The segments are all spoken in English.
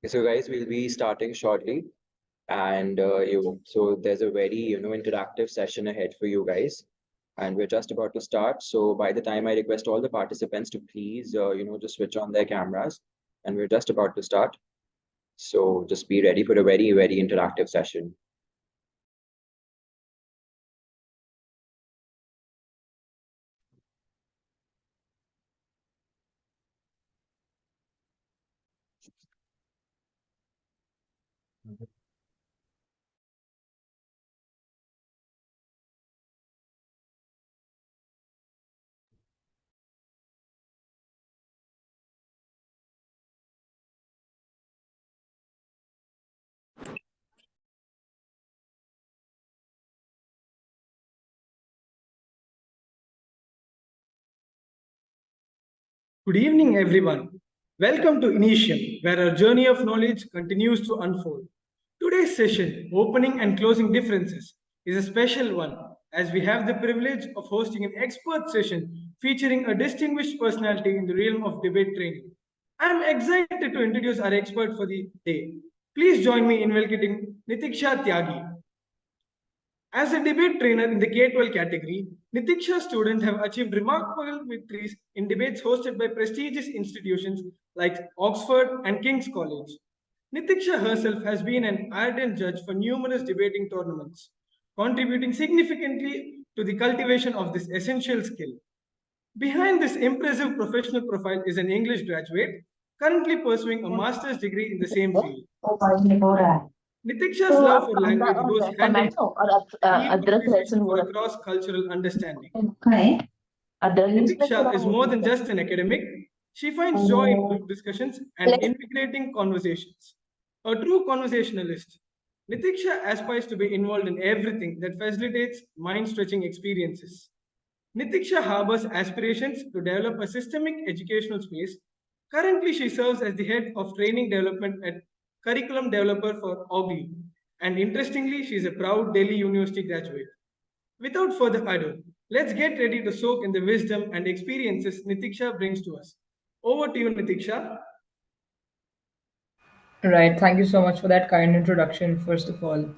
So guys, we'll be starting shortly, and so there's a very interactive session ahead for you guys, and we're just about to start. So by the time I request all the participants to please just switch on their cameras, and we're just about to start. So just be ready for a very, very interactive session. Good evening, everyone. Welcome to Initium, where our journey of knowledge continues to unfold. Today's session, Opening and Closing Differences, is a special one as we have the privilege of hosting an expert session featuring a distinguished personality in the realm of debate training. I am excited to introduce our expert for the day. Please join me in welcoming Nitiksha Tyagi. As a debate trainer in the K-12 category, Nitiksha students have achieved remarkable victories in debates hosted by prestigious institutions like Oxford and King's College. Nitiksha herself has been an ardent judge for numerous debating tournaments, contributing significantly to the cultivation of this essential skill. Behind this impressive professional profile is an English graduate currently pursuing a master's degree in the same field. Nitiksha's love for language goes hand in deep appreciation for cross-cultural understanding. Nitiksha is more than just an academic. She finds joy in group discussions and invigorating conversations. A true conversationalist, Nitiksha aspires to be involved in everything that facilitates mind-stretching experiences. Nitiksha harbors aspirations to develop a systemic educational space. Currently, she serves as the head of training development at curriculum developer for Ogly. And interestingly, she is a proud Delhi University graduate. Without further ado, let's get ready to soak in the wisdom and experiences Nitiksha brings to us. Over to you, Nitiksha. Right. Thank you so much for that kind introduction, first of all.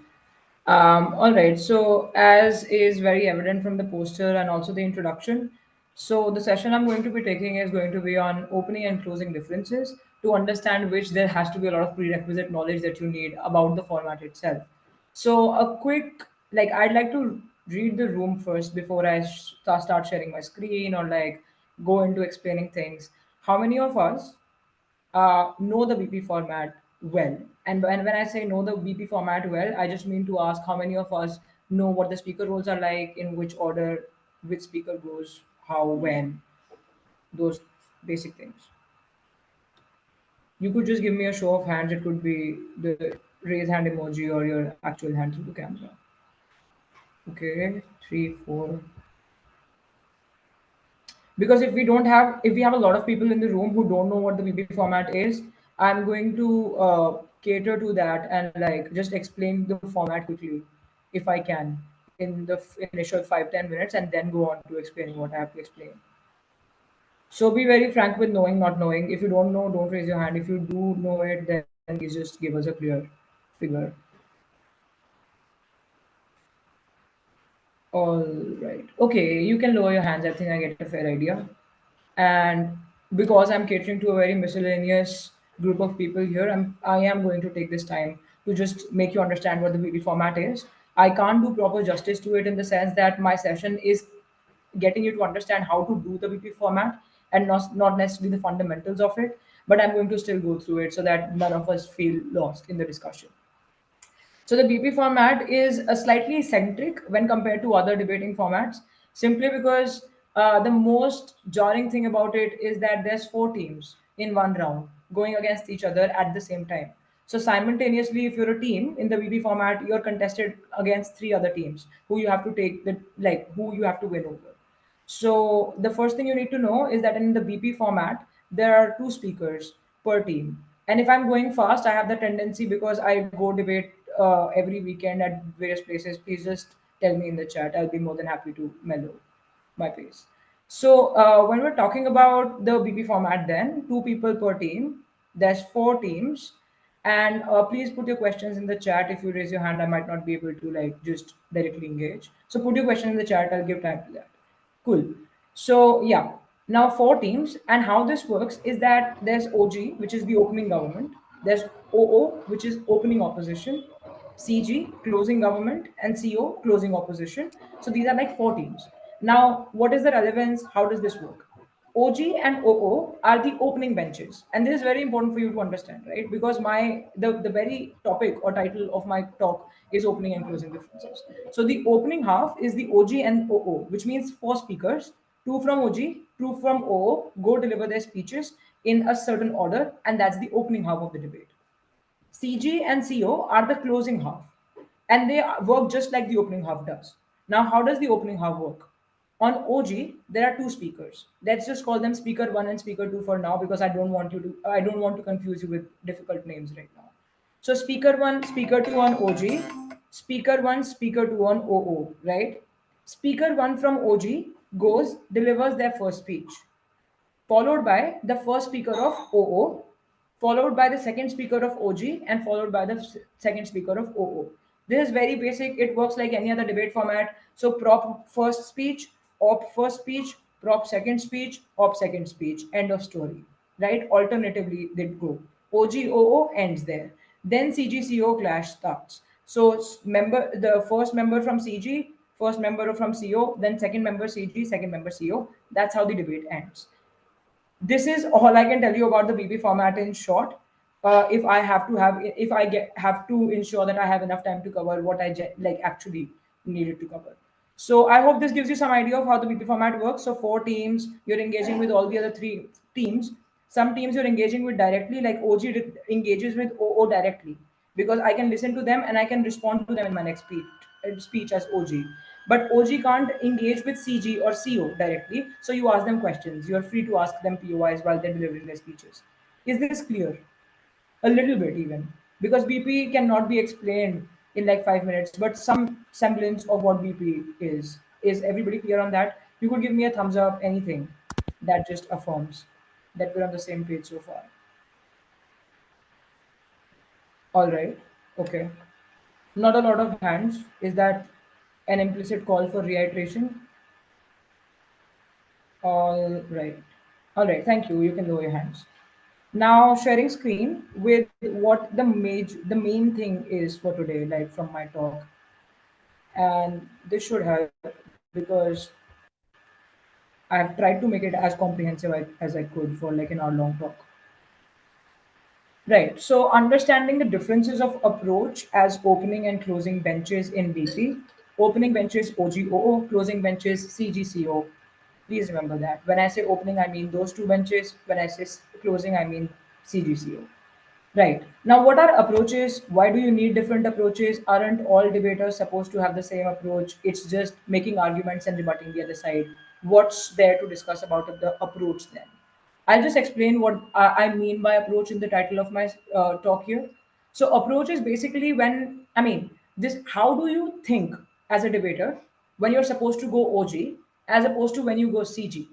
All right. So, as is very evident from the poster and also the introduction, so the session I'm going to be taking is going to be on opening and closing differences, to understand which there has to be a lot of prerequisite knowledge that you need about the format itself. So, a quick, like, I'd like to read the room first before I start sharing my screen or like go into explaining things. How many of us know the BP format well? And when I say know the BP format well, I just mean to ask how many of us know what the speaker roles are like, in which order, which speaker goes, how, when, those basic things. You could just give me a show of hands. It could be the raise hand emoji or your actual hand through the camera. Okay, three, four. Because if we have a lot of people in the room who don't know what the BP format is, I'm going to cater to that and like just explain the format quickly, if I can, in the initial 5-10 minutes, and then go on to explaining what I have to explain. So be very frank with knowing, not knowing. If you don't know, don't raise your hand. If you do know it, then please just give us a clear figure. All right. Okay, you can lower your hands. I think I get a fair idea. And because I'm catering to a very miscellaneous group of people here, I am going to take this time to just make you understand what the BB format is. I can't do proper justice to it in the sense that my session is getting you to understand how to do the BP format and not necessarily the fundamentals of it, but I'm going to still go through it so that none of us feel lost in the discussion. So the BP format is a slightly eccentric when compared to other debating formats, simply because the most jarring thing about it is that there's four teams in one round going against each other at the same time. So simultaneously, if you're a team in the BP format, you're contested against three other teams who you have to take the like who you have to win over. So the first thing you need to know is that in the BP format, there are two speakers per team. And if I'm going fast, I have the tendency, because I go debate every weekend at various places. Please just tell me in the chat. I'll be more than happy to mellow my pace. So when we're talking about the BP format, then two people per team, there's four teams, And please put your questions in the chat. If you raise your hand, I might not be able to like just directly engage. So put your question in the chat. I'll give time to that. Cool. So yeah, now four teams, and how this works is that there's OG, which is the opening government. There's OO, which is opening opposition. CG, closing government, and CO, closing opposition. So these are like four teams. Now, what is the relevance? How does this work? OG and OO are the opening benches, and this is very important for you to understand, right? Because the very topic or title of my talk is opening and closing differences. So the opening half is the OG and OO, which means four speakers, two from OG, two from OO, go deliver their speeches in a certain order, and that's the opening half of the debate. CG and CO are the closing half, and they work just like the opening half does. Now, how does the opening half work? On OG, there are two speakers. Let's just call them speaker one and speaker two for now because I don't want to confuse you with difficult names right now. So speaker one, speaker two on OG, speaker one, speaker two on OO, right? Speaker one from OG goes, delivers their first speech, followed by the first speaker of OO, followed by the second speaker of OG, and followed by the second speaker of OO. This is very basic. It works like any other debate format. So prop first speech, op first speech, prop second speech, op second speech. End of story. Right? Alternatively, they go. OGOO ends there. Then CGCO clash starts. So member the first member from CG, first member from CO, then second member CG, second member CO. That's how the debate ends. This is all I can tell you about the BP format in short. If I have to ensure that I have enough time to cover what like actually needed to cover. So I hope this gives you some idea of how the BP format works. So four teams, you're engaging with all the other three teams. Some teams you're engaging with directly, like engages with OO directly, because I can listen to them and I can respond to them in my next speech as OG. But OG can't engage with CG or CO directly, so you ask them questions. You're free to ask them POIs while they're delivering their speeches. Is this clear? A little bit, even. Because BP cannot be explained in like 5 minutes, but some semblance of what BP is. Is everybody clear on that? You could give me a thumbs up, anything that just affirms that we're on the same page so far. All right. Okay. Not a lot of hands. Is that an implicit call for reiteration? All right. All right. Thank you. You can lower your hands. Now sharing screen with what the main thing is for today, like from my talk. And this should help because I have tried to make it as comprehensive as I could for like an hour long talk. Right. So understanding the differences of approach as opening and closing benches in BP. Opening benches OGOO, closing benches CGCO. Please remember that. When I say opening, I mean those two benches. When I say closing, I mean CGCO. Right. Now, what are approaches? Why do you need different approaches? Aren't all debaters supposed to have the same approach? It's just making arguments and rebutting the other side. What's there to discuss about the approach then? I'll just explain what I mean by approach in the title of my talk here. So, approach is basically this how do you think as a debater when you're supposed to go OG as opposed to when you go CG,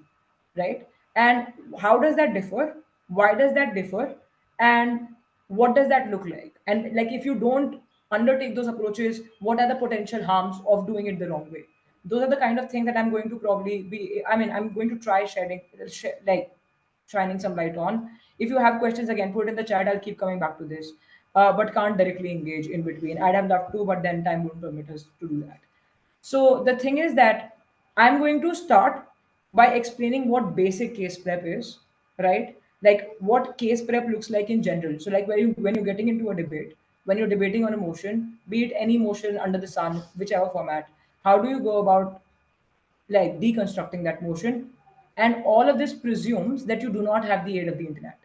right? And how does that differ? Why does that differ? And what does that look like? And like if you don't undertake those approaches, what are the potential harms of doing it the wrong way? Those are the kind of things that I'm going to probably be. I'm going to try like shining some light on. If you have questions, again, put it in the chat. I'll keep coming back to this, but can't directly engage in between. I'd have loved to, but then time wouldn't permit us to do that. So the thing is that I'm going to start by explaining what basic case prep is, right? Like what case prep looks like in general. So like when you're getting into a debate, when you're debating on a motion, be it any motion under the sun, whichever format, how do you go about like deconstructing that motion? And all of this presumes that you do not have the aid of the internet.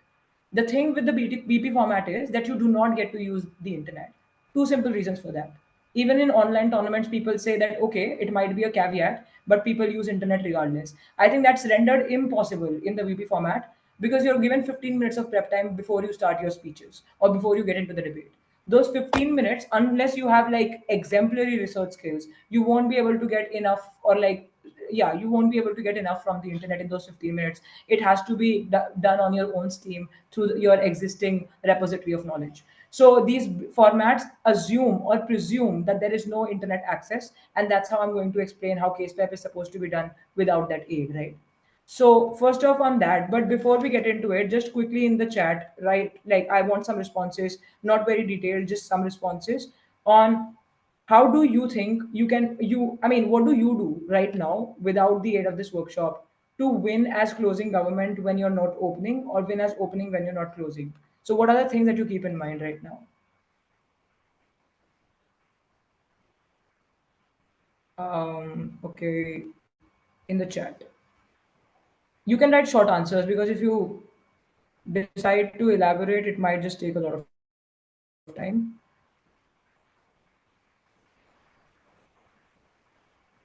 The thing with the BP format is that you do not get to use the internet. Two simple reasons for that. Even in online tournaments, people say that okay, it might be a caveat, but people use internet regardless. I think that's rendered impossible in the VP format because you're given 15 minutes of prep time before you start your speeches or before you get into the debate. Those 15 minutes, unless you have like exemplary research skills, you won't be able to get enough, or like yeah, you won't be able to get enough from the internet in those 15 minutes. It has to be done on your own steam through your existing repository of knowledge. So these formats assume or presume that there is no internet access, and that's how I'm going to explain how case prep is supposed to be done without that aid, right? So first off on that, but before we get into it, just quickly in the chat, right? Like I want some responses, not very detailed, just some responses on how do you think you can you I mean, what do you do right now without the aid of this workshop to win as closing government when you're not opening, or win as opening when you're not closing? So what are the things that you keep in mind right now? Okay, in the chat. You can write short answers, because if you decide to elaborate, it might just take a lot of time.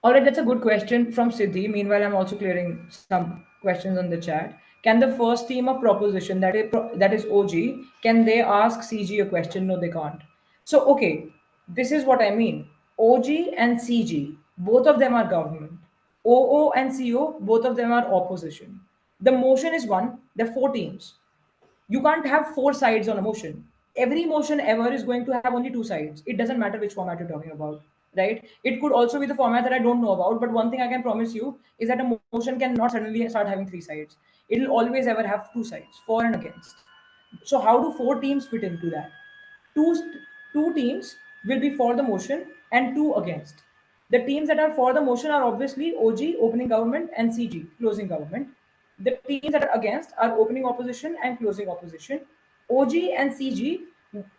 All right, that's a good question from Siddhi. Meanwhile, I'm also clearing some questions on the chat. Can the first team of proposition, that is OG, can they ask CG a question? No, they can't. So, okay, this is what I mean. OG and CG, both of them are government. OO and CO, both of them are opposition. The motion is one. There are four teams. You can't have four sides on a motion. Every motion ever is going to have only two sides. It doesn't matter which format you're talking about, right? It could also be the format that I don't know about, but one thing I can promise you is that a motion cannot suddenly start having three sides. It'll always ever have two sides, for and against. So how do four teams fit into that? two two teams will be for the motion and two against. The teams that are for the motion are obviously OG, opening government, and CG, closing government. The teams that are against are opening opposition and closing opposition. OG and CG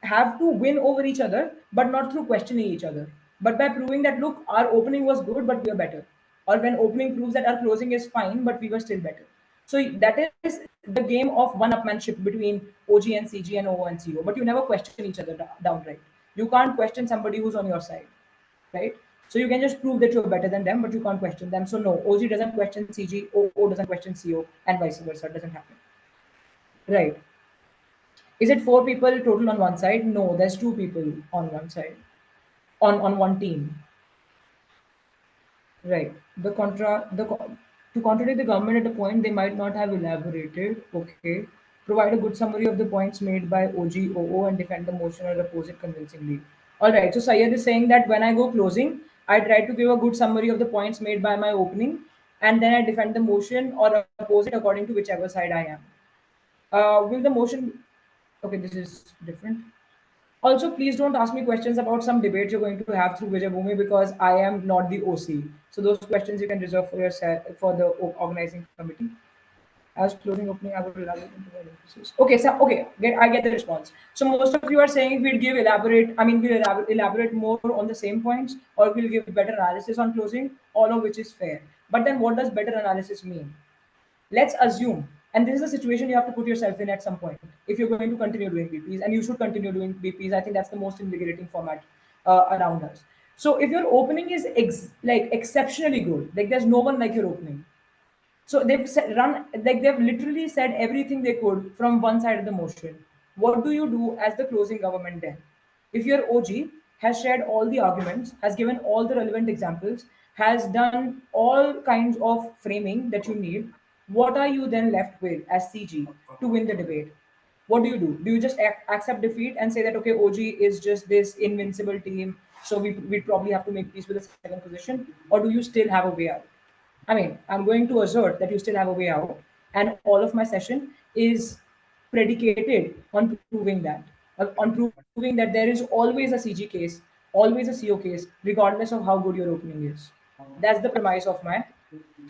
have to win over each other, but not through questioning each other, but by proving that, look, our opening was good, but we are better. Or when opening proves that our closing is fine, but we were still better. So that is the game of one-upmanship between OG and CG and OO and CO. But you never question each other downright. You can't question somebody who's on your side, right? So you can just prove that you're better than them, but you can't question them. So no, OG doesn't question CG, OO doesn't question CO, and vice versa. It doesn't happen, right? Is it four people total on one side? No, there's two people on one side, on one team. Right. To contradict the government at a point they might not have elaborated. Okay. Provide a good summary of the points made by OGOO and defend the motion or oppose it convincingly. All right. So Syed is saying that when I go closing, I try to give a good summary of the points made by my opening, and then I defend the motion or oppose it according to whichever side I am. Will the motion? Okay, this is different. Also, please don't ask me questions about some debates you're going to have through Vijaybhoomi, because I am not the OC. So those questions you can reserve for yourself, for the organizing committee. As closing opening, I would elaborate into my emphasis. Okay, so okay, I get the response. So most of you are saying we'll give elaborate. I mean, we'll elaborate more on the same points, or we'll give better analysis on closing, all of which is fair. But then, what does better analysis mean? Let's assume, and this is a situation you have to put yourself in at some point if you're going to continue doing BPs, and you should continue doing BPs. I think that's the most invigorating format around us. So if your opening is like exceptionally good, like there's no one like your opening, so they've run, like they've literally said everything they could from one side of the motion. What do you do as the closing government then? If your OG has shared all the arguments, has given all the relevant examples, has done all kinds of framing that you need, what are you then left with as CG to win the debate? What do you do? Do you just accept defeat and say that, okay, OG is just this invincible team, so we probably have to make peace with the second position? Or do you still have a way out? I mean, I'm going to assert that you still have a way out, and all of my session is predicated on proving that, on proving that there is always a CG case, always a CO case, regardless of how good your opening is. That's the premise of my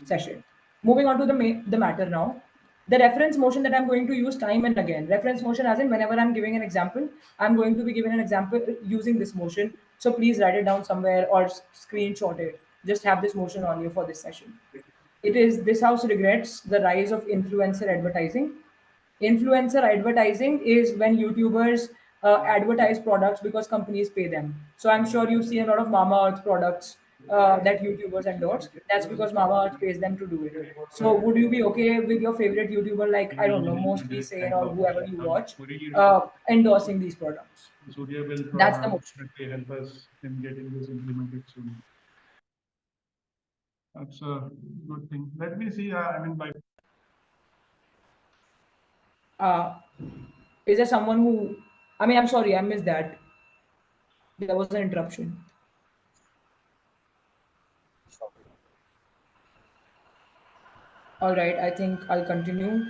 session. Moving on to the matter now. The reference motion that I'm going to use time and again. Reference motion, as in whenever I'm giving an example, I'm going to be giving an example using this motion. So please write it down somewhere or screenshot it. Just have this motion on you for this session. It is This house regrets the rise of influencer advertising. Influencer advertising is when YouTubers advertise products because companies pay them. So I'm sure you've seen a lot of Mama Earth products that YouTubers endorse. That's because Mama Earth pays them to do it. So would you be okay with your favorite YouTuber, like, I don't know, Mostly Sane or whoever you watch, endorsing these products? That's the motion. That may help us in getting this implemented soon. That's a good thing. Let me see. I mean, by Uh, is there someone who I mean, I'm sorry, I missed that. There was an interruption. All right, I think I'll continue.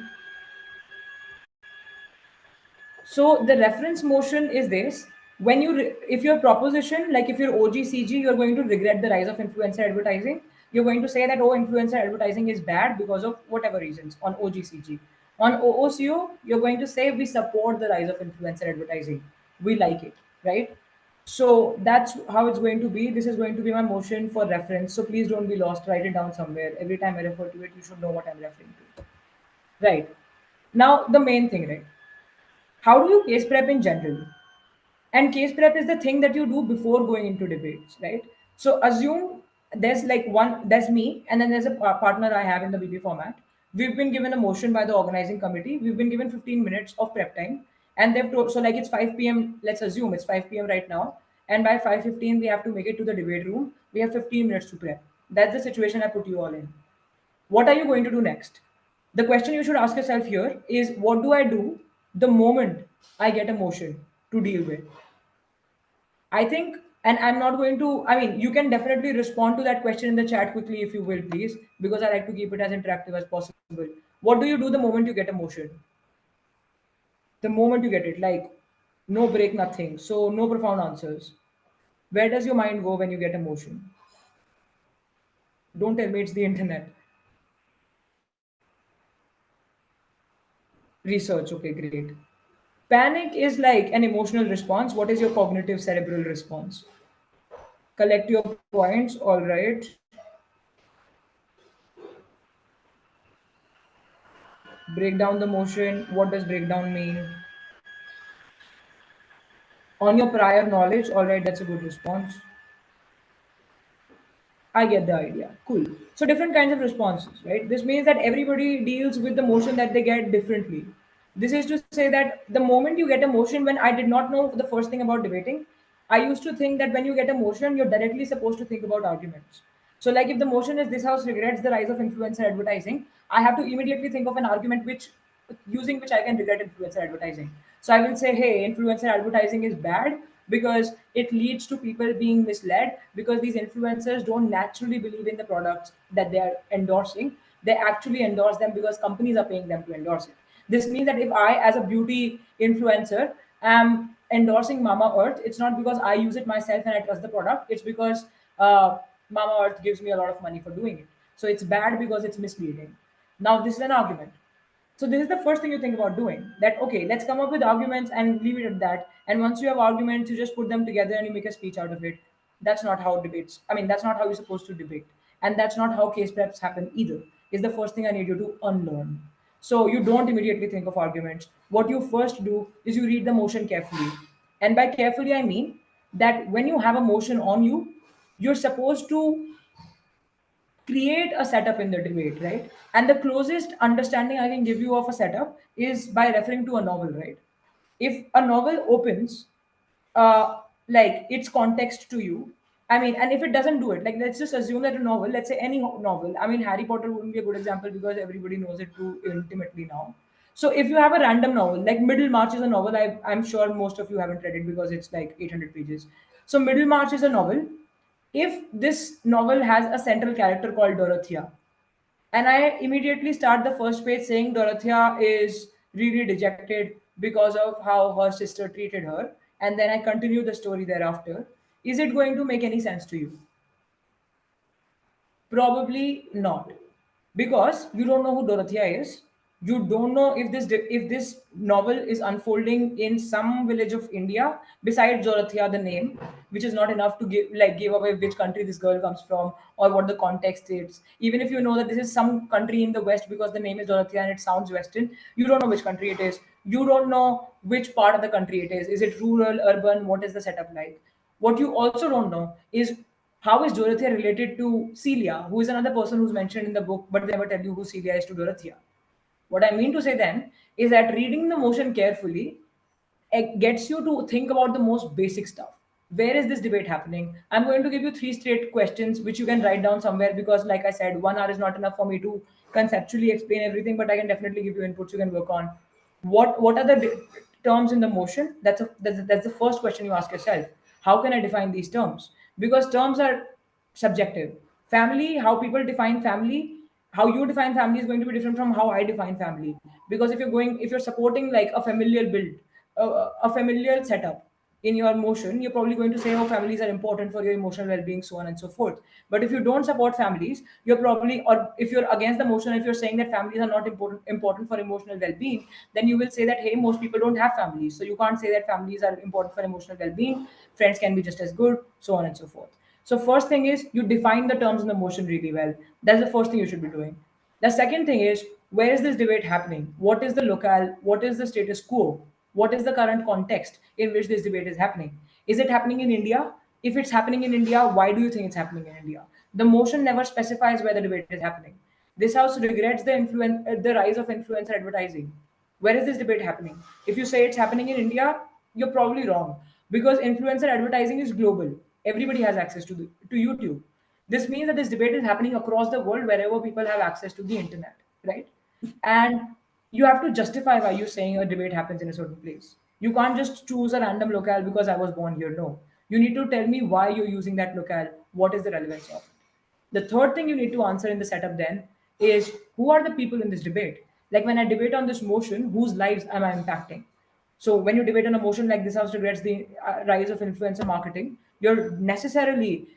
So the reference motion is this. When if your proposition, like if you're OGCG, you're going to regret the rise of influencer advertising. You're going to say that, oh, influencer advertising is bad because of whatever reasons on OGCG. On OOCO, you're going to say we support the rise of influencer advertising. We like it, right? So that's how it's going to be. This is going to be my motion for reference. So please don't be lost. Write it down somewhere. Every time I refer to it, you should know what I'm referring to. Right. Now, the main thing, right? How do you case prep in general? And case prep is the thing that you do before going into debates, right? So assume there's me, and then there's a partner I have in the BP format. We've been given a motion by the organizing committee. We've been given 15 minutes of prep time, and they've told, so like it's 5 p.m. Let's assume it's 5 p.m. right now, and by 5:15 we have to make it to the debate room. We have 15 minutes to prep. That's the situation I put you all in. What are you going to do next? The question you should ask yourself here is, what do I do the moment I get a motion to deal with? I think, and I'm not going to, I mean, you can definitely respond to that question in the chat quickly if you will, please, because I like to keep it as interactive as possible. What do you do the moment you get a motion? The moment you get it, like no break, nothing. So, no profound answers. Where does your mind go when you get a motion? Don't tell me it's the internet. Research, okay, great. Panic is like an emotional response. What is your cognitive cerebral response? Collect your points, all right. Break down the motion. What does breakdown mean? On your prior knowledge, all right, that's a good response. I get the idea. Cool. So different kinds of responses, right? This means that everybody deals with the motion that they get differently. This is to say that the moment you get a motion, when I did not know the first thing about debating, I used to think that when you get a motion, you're directly supposed to think about arguments. So, like if the motion is this house regrets the rise of influencer advertising, I have to immediately think of an argument which using which I can regret influencer advertising. So I will say, hey, influencer advertising is bad because it leads to people being misled because these influencers don't naturally believe in the products that they are endorsing. They actually endorse them because companies are paying them to endorse it. This means that if I, as a beauty influencer, am endorsing Mama Earth, it's not because I use it myself and I trust the product. It's because Mama Earth gives me a lot of money for doing it. So it's bad because it's misleading. Now, this is an argument. So this is the first thing you think about doing. That okay, let's come up with arguments and leave it at that. And once you have arguments, you just put them together and you make a speech out of it. That's not how debates. I mean, that's not how you're supposed to debate, and that's not how case preps happen either. Is the first thing I need you to unlearn. So you don't immediately think of arguments. What you first do is you read the motion carefully, and by carefully I mean that when you have a motion on you, you're supposed to create a setup in the debate, right? And the closest understanding I can give you of a setup is by referring to a novel, right? If a novel opens, like its context to you, I mean, and if it doesn't do it, like let's just assume that a novel, let's say any novel, I mean, Harry Potter wouldn't be a good example because everybody knows it too intimately now. So if you have a random novel, like Middlemarch is a novel, I'm sure most of you haven't read it because it's like 800 pages. So Middlemarch is a novel. If this novel has a central character called Dorothea, and I immediately start the first page saying Dorothea is really dejected because of how her sister treated her, and then I continue the story thereafter, is it going to make any sense to you? Probably not, because you don't know who Dorothea is. You don't know if this novel is unfolding in some village of India besides Dorothea, the name, which is not enough to give away which country this girl comes from or what the context is. Even if you know that this is some country in the West because the name is Dorothea and it sounds Western, you don't know which country it is. You don't know which part of the country it is. Is it rural, urban? What is the setup like? What you also don't know is how is Dorothea related to Celia, who is another person who's mentioned in the book, but they never tell you who Celia is to Dorothea. What I mean to say then is that reading the motion carefully, it gets you to think about the most basic stuff. Where is this debate happening? I'm going to give you three straight questions which you can write down somewhere because, like I said, 1 hour is not enough for me to conceptually explain everything, but I can definitely give you inputs you can work on. What are the terms in the motion? That's the first question you ask yourself. How can I define these terms? Because terms are subjective. Family, how people define family, how you define family is going to be different from how I define family. Because if you're supporting like a familial build, a familial setup in your motion, you're probably going to say how families are important for your emotional well-being, so on and so forth. But if you don't support families, you're probably, or if you're against the motion, if you're saying that families are not important for emotional well-being, then you will say that, hey, most people don't have families, so you can't say that families are important for emotional well-being. Friends can be just as good, so on and so forth. So first thing is you define the terms in the motion really well. That's the first thing you should be doing. The second thing is, where is this debate happening? What is the locale? What is the status quo? What is the current context in which this debate is happening? Is it happening in India? If it's happening in India, why do you think it's happening in India? The motion never specifies where the debate is happening. This house regrets the rise of influencer advertising. Where is this debate happening? If you say it's happening in India, you're probably wrong, because influencer advertising is global. Everybody has access to YouTube. This means that this debate is happening across the world wherever people have access to the internet, right? And you have to justify why you're saying a debate happens in a certain place. You can't just choose a random locale because I was born here. No. You need to tell me why you're using that locale. What is the relevance of it? The third thing you need to answer in the setup then is, who are the people in this debate? Like when I debate on this motion, whose lives am I impacting? So when you debate on a motion like this house regrets the rise of influencer marketing, you're necessarily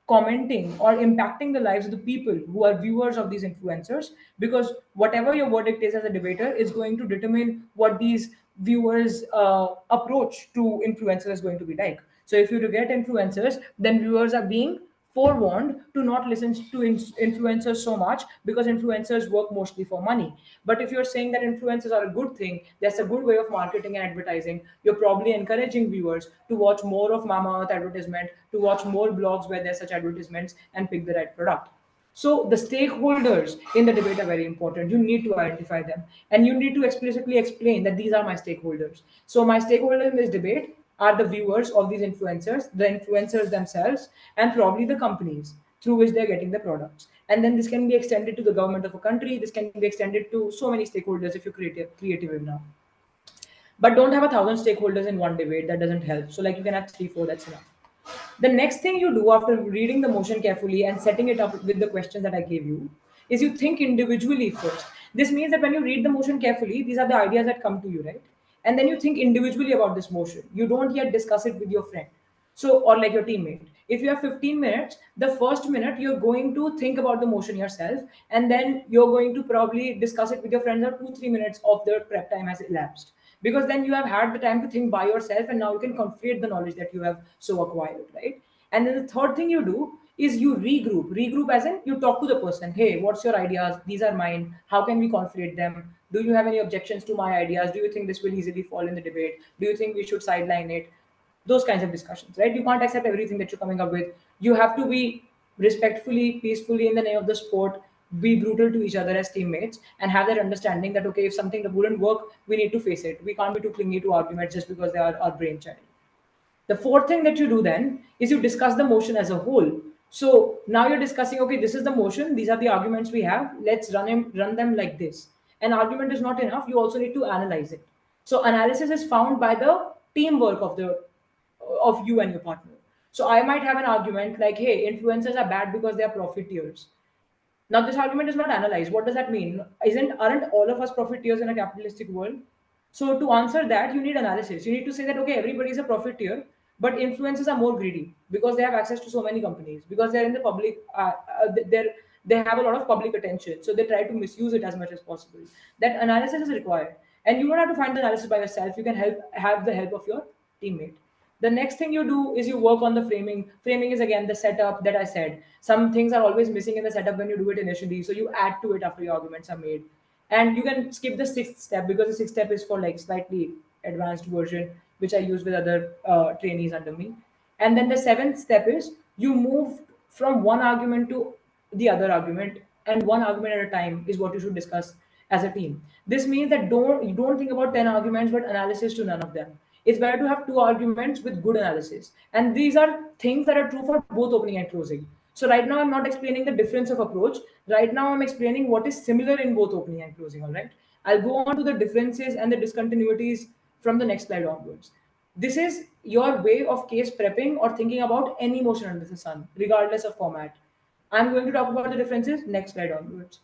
commenting or impacting the lives of the people who are viewers of these influencers, because whatever your verdict is as a debater is going to determine what these viewers approach to influencers is going to be like. So if you regret influencers, then viewers are being forewarned to not listen to influencers so much, because influencers work mostly for money. But if you're saying that influencers are a good thing, that's a good way of marketing and advertising, you're probably encouraging viewers to watch more of Mama Earth advertisement, to watch more blogs where there's such advertisements, and pick the right product. So the stakeholders in the debate are very important. You need to identify them, and you need to explicitly explain that these are my stakeholders. So my stakeholders in this debate are the viewers of these influencers, the influencers themselves, and probably the companies through which they're getting the products. And then this can be extended to the government of a country. This can be extended to so many stakeholders if you're creative enough. But don't have 1,000 stakeholders in one debate. That doesn't help. So like you can have three, four. That's enough. The next thing you do after reading the motion carefully and setting it up with the questions that I gave you is you think individually first. This means that when you read the motion carefully, these are the ideas that come to you, right? And then you think individually about this motion. You don't yet discuss it with your friend. So, or like your teammate. If you have 15 minutes, the first minute you're going to think about the motion yourself, and then you're going to probably discuss it with your friends, or 2-3 minutes of the prep time has elapsed. Because then you have had the time to think by yourself, and now you can conflate the knowledge that you have so acquired, right? And then the third thing you do is you regroup. Regroup as in you talk to the person. Hey, what's your ideas? These are mine. How can we conflate them? Do you have any objections to my ideas? Do you think this will easily fall in the debate? Do you think we should sideline it? Those kinds of discussions, right? You can't accept everything that you're coming up with. You have to be respectfully, peacefully, in the name of the sport, be brutal to each other as teammates, and have that understanding that, okay, if something that wouldn't work, we need to face it. We can't be too clingy to arguments just because they are our brainchild. The fourth thing that you do then is you discuss the motion as a whole. So now you're discussing, okay, this is the motion, these are the arguments we have, let's run them like this. An argument is not enough, you also need to analyze it. So analysis is found by the teamwork of you and your partner. So I might have an argument like, hey, influencers are bad because they are profiteers. Now, this argument is not analyzed. What does that mean? Aren't all of us profiteers in a capitalistic world? So to answer that, you need analysis. You need to say that, okay, everybody is a profiteer, but influencers are more greedy because they have access to so many companies, because they're in the public. They have a lot of public attention, so they try to misuse it as much as possible. That analysis is required, and you don't have to find the analysis by yourself. You can have the help of your teammate. The next thing you do is you work on the framing. Framing is again the setup that I said. Some things are always missing in the setup when you do it initially, so you add to it after your arguments are made. And you can skip the sixth step, because the sixth step is for like slightly advanced version, which I use with other trainees under me. And then the seventh step is you move from one argument to the other argument, and one argument at a time is what you should discuss as a team. This means that you don't think about 10 arguments but analysis to none of them. It's better to have two arguments with good analysis. And these are things that are true for both opening and closing. So right now I'm not explaining the difference of approach. Right now I'm explaining what is similar in both opening and closing. All right. I'll go on to the differences and the discontinuities from the next slide onwards. This is your way of case prepping or thinking about any motion under the sun, regardless of format. I'm going to talk about the differences next slide onwards.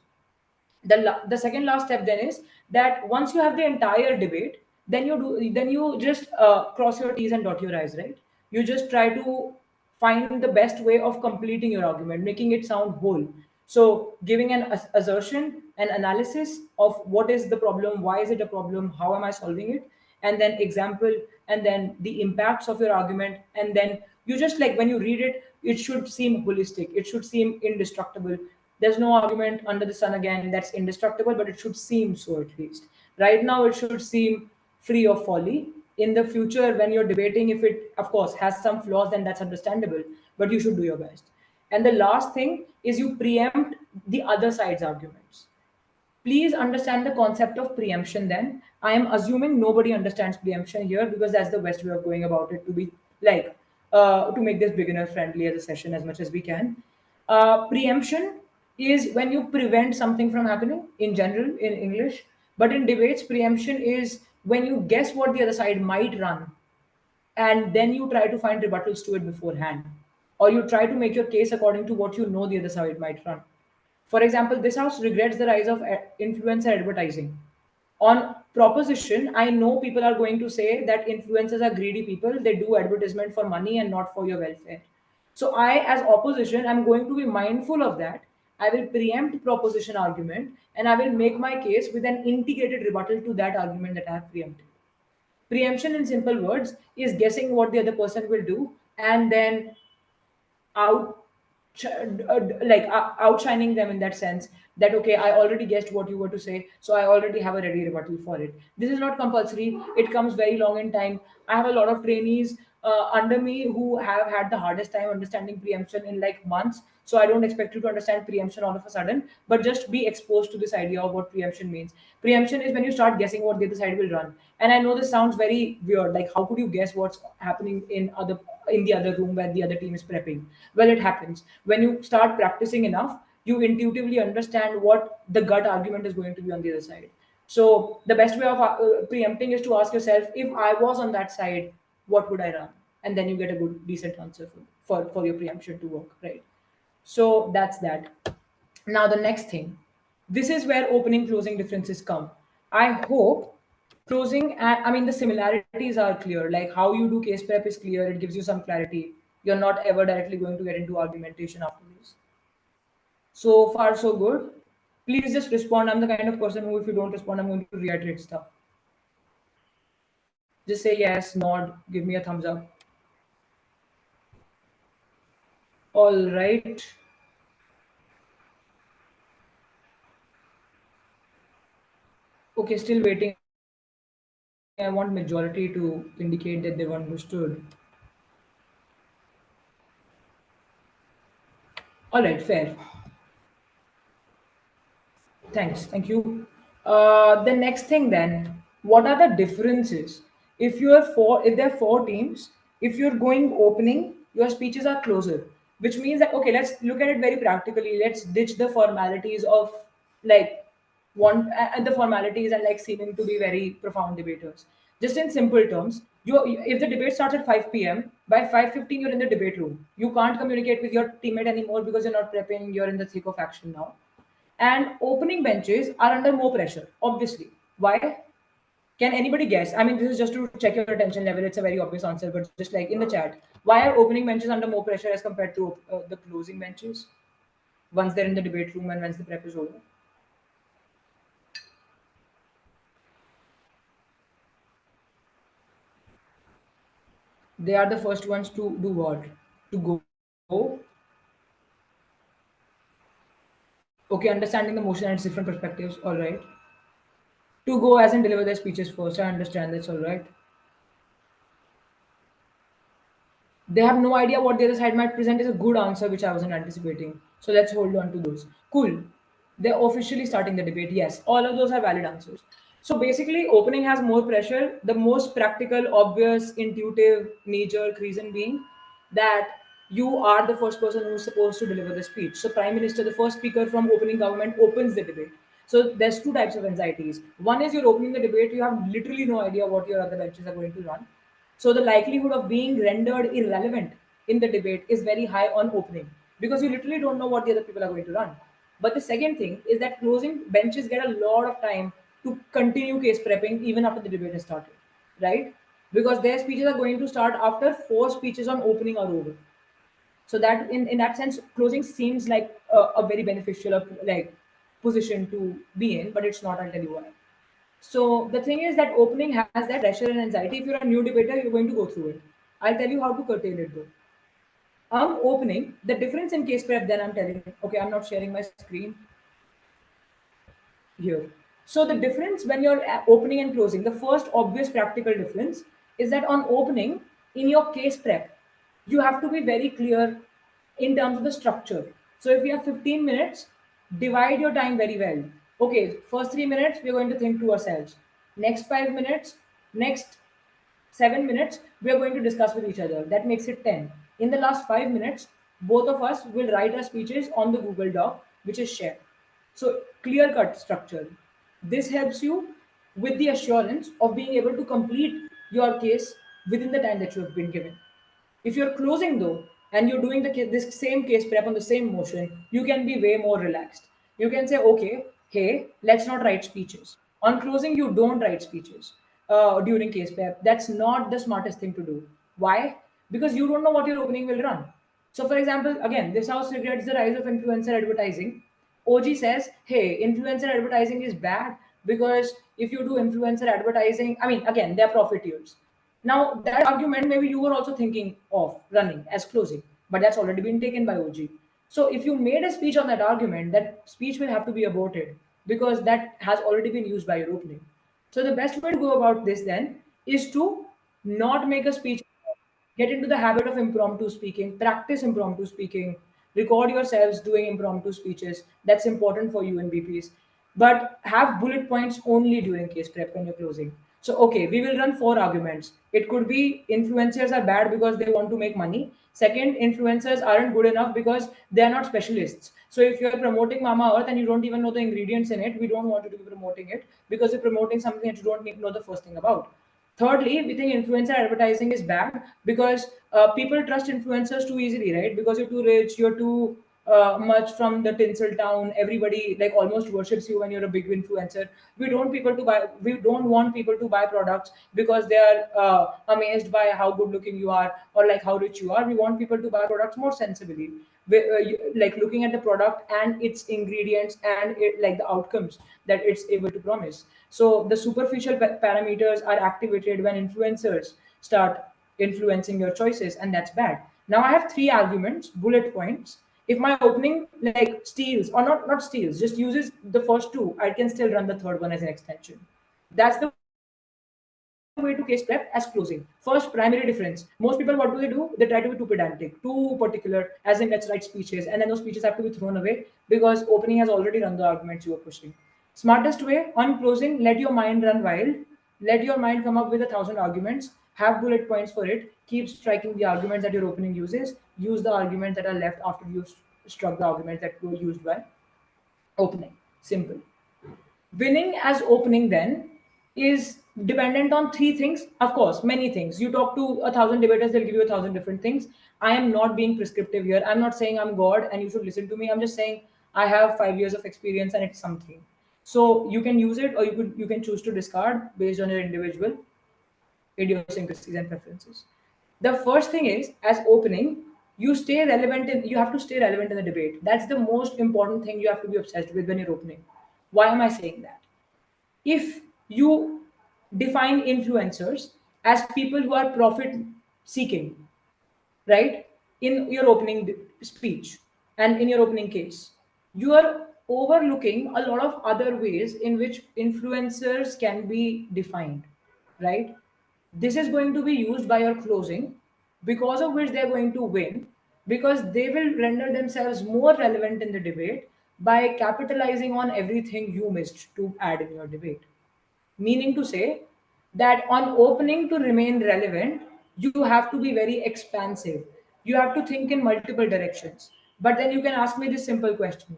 The second last step then is that once you have the entire debate, then you just cross your t's and dot your i's, right? You just try to find the best way of completing your argument, making it sound whole. So giving an assertion, an analysis of what is the problem, why is it a problem, how am I solving it, and then example, and then the impacts of your argument, and then you just, like, when you read it, it should seem holistic, it should seem indestructible. There's no argument under the sun again that's indestructible, but it should seem so, at least right now it should seem free of folly. In the future, when you're debating, if it of course has some flaws, then that's understandable, but you should do your best. And the last thing is you preempt the other side's arguments. Please understand the concept of preemption then. I am assuming nobody understands preemption here, because that's the best way of going about it, to be like, to make this beginner friendly as a session as much as we can. Preemption is when you prevent something from happening in general in English, but in debates, preemption is when you guess what the other side might run, and then you try to find rebuttals to it beforehand, or you try to make your case according to what you know the other side might run. For example, this house regrets the rise of influencer advertising. On proposition, I know people are going to say that influencers are greedy people, they do advertisement for money and not for your welfare. So I, as opposition, I'm going to be mindful of that. I will preempt proposition argument, and I will make my case with an integrated rebuttal to that argument that I have preempted. Preemption, in simple words, is guessing what the other person will do, and then out outshining them, in that sense that, okay, I already guessed what you were to say, so I already have a ready rebuttal for it. This is not compulsory, it comes very long in time. I have a lot of trainees under me who have had the hardest time understanding preemption in like months, so I don't expect you to understand preemption all of a sudden, but just be exposed to this idea of what preemption means. Preemption is when you start guessing what the other side will run. And I know this sounds very weird, like how could you guess what's happening in the other room where the other team is prepping? Well, it happens when you start practicing enough. You intuitively understand what the gut argument is going to be on the other side. So the best way of preempting is to ask yourself, if I was on that side, what would I run? And then you get a good decent answer for your preemption to work, right? So that's that. Now the next thing, this is where opening closing differences come. I hope closing, I mean, the similarities are clear, like how you do case prep is clear, it gives you some clarity. You're not ever directly going to get into argumentation after this. So far so good. Please just respond. I'm the kind of person who, if you don't respond, I'm going to reiterate stuff. Just say yes, nod, give me a thumbs up. All right. Okay, still waiting. I want majority to indicate that they've understood. All right, fair. Thanks. Thank you. The next thing then, what are the differences? If there are four teams, if you're going opening, your speeches are closer, which means that, okay, let's look at it very practically. Let's ditch the formalities of, like, and the formalities and like seeming to be very profound debaters. Just in simple terms, if the debate starts at 5 p.m., by 5:15 you're in the debate room. You can't communicate with your teammate anymore because you're not prepping. You're in the thick of action now, and opening benches are under more pressure, obviously. Why? Can anybody guess? I mean, this is just to check your attention level. It's a very obvious answer, but just like in the chat, why are opening benches under more pressure as compared to the closing benches once they're in the debate room and once the prep is over? They are the first ones to do what? To go. Okay, understanding the motion and its different perspectives. All right. To go as in deliver their speeches first. I understand. That's all right. They have no idea what the other side might present is a good answer, which I wasn't anticipating. So let's hold on to those. Cool. They're officially starting the debate. Yes, all of those are valid answers. So basically, opening has more pressure. The most practical, obvious, intuitive, knee jerk reason being that you are the first person who's supposed to deliver the speech. So, Prime Minister, the first speaker from opening government, opens the debate. So there's two types of anxieties. One is you're opening the debate, you have literally no idea what your other benches are going to run. So the likelihood of being rendered irrelevant in the debate is very high on opening because you literally don't know what the other people are going to run. But the second thing is that closing benches get a lot of time to continue case prepping even after the debate has started, right? Because their speeches are going to start after four speeches on opening are over. So that in that sense, closing seems like a very beneficial like position to be in, but it's not. I'll tell you why. So the thing is that opening has that pressure and anxiety. If you're a new debater, you're going to go through it. I'll tell you how to curtail it though. Opening, the difference in case prep, then I'm telling you. Okay, I'm not sharing my screen here. So the difference when you're opening and closing, the first obvious practical difference is that on opening, in your case prep, you have to be very clear in terms of the structure. So if you have 15 minutes, divide your time very well. Okay, first 3 minutes, we're going to think to ourselves. Next 5 minutes, next 7 minutes, we are going to discuss with each other. That makes it 10. In the last 5 minutes, both of us will write our speeches on the Google Doc, which is shared. So, clear cut structure. This helps you with the assurance of being able to complete your case within the time that you have been given. If you're closing though, and you're doing this same case prep on the same motion, you can be way more relaxed. You can say, okay, hey, let's not write speeches. On closing, you don't write speeches during case prep. That's not the smartest thing to do. Why? Because you don't know what your opening will run. So, for example, again, this house regrets the rise of influencer advertising. OG says, hey, influencer advertising is bad because if you do influencer advertising, I mean, again, they're profiteers. Now, that argument maybe you were also thinking of running as closing, but that's already been taken by OG. So, if you made a speech on that argument, that speech will have to be aborted because that has already been used by your opening. So, the best way to go about this then is to not make a speech, get into the habit of impromptu speaking, practice impromptu speaking, record yourselves doing impromptu speeches. That's important for you in BPs. But have bullet points only during case prep when you're closing. So, okay, we will run four arguments. It could be influencers are bad because they want to make money. Second, influencers aren't good enough because they are not specialists. So, if you're promoting Mama Earth and you don't even know the ingredients in it, we don't want you to be promoting it because you're promoting something that you don't know the first thing about. Thirdly, we think influencer advertising is bad because people trust influencers too easily, right? Because you're too rich, you're too much from the tinsel town. Everybody like almost worships you when you're a big influencer. We don't want people to buy products because they are amazed by how good looking you are or like how rich you are. We want people to buy products more sensibly, like looking at the product and its ingredients and like the outcomes that it's able to promise. So the superficial parameters are activated when influencers start influencing your choices, and that's bad. Now I have three arguments, bullet points. If my opening like steals or not steals, just uses the first two, I can still run the third one as an extension. That's the way to case prep as closing. First primary difference. Most people, what do? They try to be too pedantic, too particular, as in let's write speeches, and then those speeches have to be thrown away because opening has already run the arguments you are pushing. Smartest way on closing, let your mind run wild. Let your mind come up with 1,000 arguments. Have bullet points for it. Keep striking the arguments that your opening uses. Use the arguments that are left after you've struck the arguments that were used by opening. Simple. Winning as opening then is dependent on three things, of course, many things. You talk to 1,000 debaters, they'll give you 1,000 different things. I am not being prescriptive here. I'm not saying I'm God and you should listen to me. I'm just saying I have 5 years of experience and it's something. So you can use it or you can choose to discard based on your individual idiosyncrasies and preferences. The first thing is as opening, you have to stay relevant in the debate. That's the most important thing you have to be obsessed with when you're opening. Why am I saying that? If you define influencers as people who are profit seeking, right, in your opening speech and in your opening case, you are overlooking a lot of other ways in which influencers can be defined, right? This is going to be used by your closing, because of which they're going to win, because they will render themselves more relevant in the debate by capitalizing on everything you missed to add in your debate. Meaning to say that on opening to remain relevant, you have to be very expansive. You have to think in multiple directions. But then you can ask me this simple question.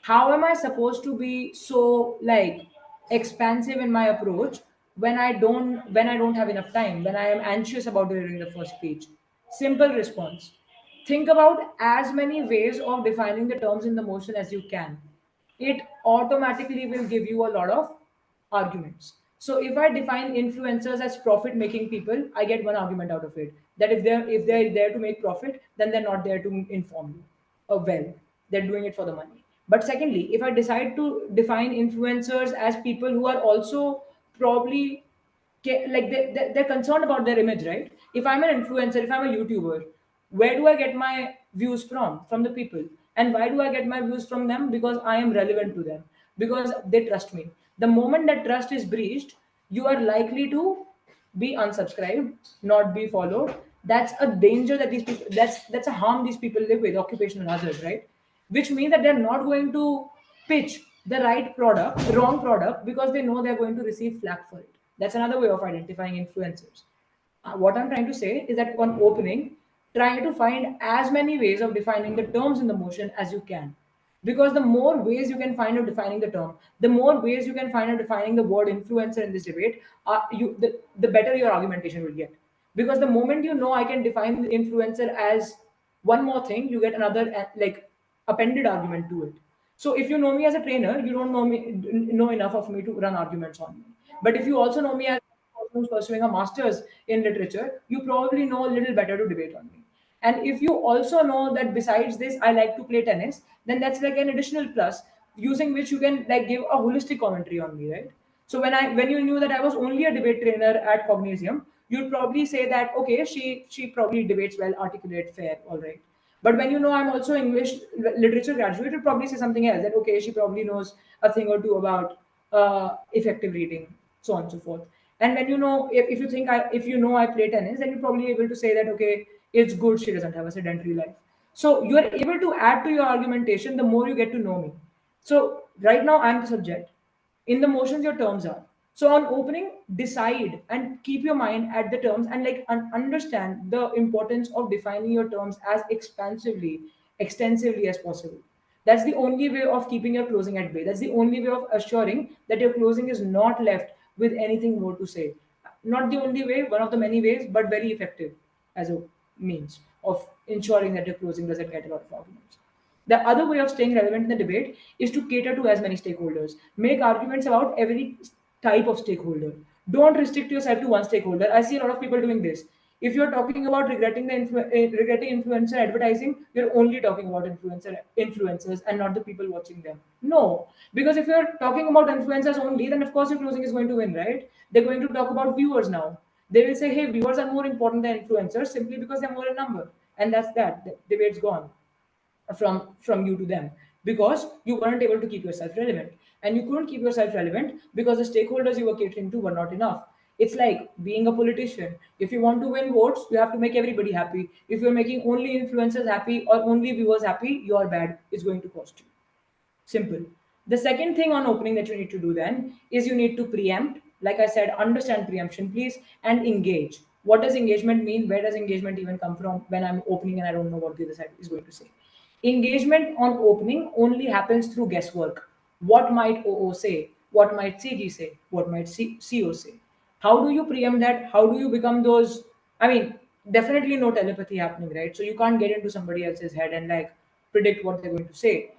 How am I supposed to be so like expansive in my approach when I don't have enough time, when I am anxious about delivering the first speech? Simple response. Think about as many ways of defining the terms in the motion as you can. It automatically will give you a lot of arguments. So if I define influencers as profit making people, I get one argument out of it. That if they're there to make profit, then they're not there to inform you. Well, they're doing it for the money. But secondly, if I decide to define influencers as people who are also probably like they're concerned about their image, right? If I'm an influencer, if I'm a YouTuber, where do I get my views from the people? And why do I get my views from them? Because I am relevant to them, because they trust me. The moment that trust is breached, you are likely to be unsubscribed, not be followed. That's a danger that these people, that's a harm these people live with, occupational hazard, right? Which means that they're not going to pitch the right product, wrong product, because they know they're going to receive flack for it. That's another way of identifying influencers. What I'm trying to say is that on opening, try to find as many ways of defining the terms in the motion as you can. Because the more ways you can find of defining the term, the more ways you can find of defining the word influencer in this debate, the better your argumentation will get. Because the moment you know I can define the influencer as one more thing, you get another like appended argument to it. So if you know me as a trainer, you don't know enough of me to run arguments on me. But if you also know me as who's pursuing a master's in literature, you probably know a little better to debate on me. And if you also know that besides this, I like to play tennis, then that's like an additional plus using which you can like give a holistic commentary on me, right? So when you knew that I was only a debate trainer at Cognisium, you'd probably say that okay, she probably debates well, articulate, fair, all right. But when you know I'm also English literature graduate, you'd probably say something else. That okay, she probably knows a thing or two about effective reading, so on and so forth. And when you know, if you think if you know I play tennis, then you're probably able to say that okay, it's good she doesn't have a sedentary life. So you are able to add to your argumentation the more you get to know me. So right now I'm the subject. In the motions, your terms are. So on opening, decide and keep your mind at the terms and like understand the importance of defining your terms as expansively, extensively as possible. That's the only way of keeping your closing at bay. That's the only way of assuring that your closing is not left with anything more to say. Not the only way, one of the many ways, but very effective as a means of ensuring that your closing doesn't get a lot of arguments. The other way of staying relevant in the debate is to cater to as many stakeholders. Make arguments about every type of stakeholder. Don't restrict yourself to one stakeholder. I see a lot of people doing this. If you're talking about regretting influencer advertising, you're only talking about influencers and not the people watching them. No, because if you're talking about influencers only, then of course your closing is going to win, right? They're going to talk about viewers now. They will say, hey, viewers are more important than influencers simply because they're more in number, and that's that. The debate's gone from you to them, because you weren't able to keep yourself relevant, and you couldn't keep yourself relevant because the stakeholders you were catering to were not enough. It's like being a politician. If you want to win votes, you have to make everybody happy. If you're making only influencers happy or only viewers happy, you're bad. It's going to cost you. Simple. The second thing on opening that you need to do then is you need to preempt. Like I said, understand preemption, please, and engage. What does engagement mean? Where does engagement even come from when I'm opening and I don't know what the other side is going to say? Engagement on opening only happens through guesswork. What might OO say? What might CG say? What might CO say? How do you preempt that? How do you become those? I mean, definitely no telepathy happening, right? So you can't get into somebody else's head and like predict what they're going to say.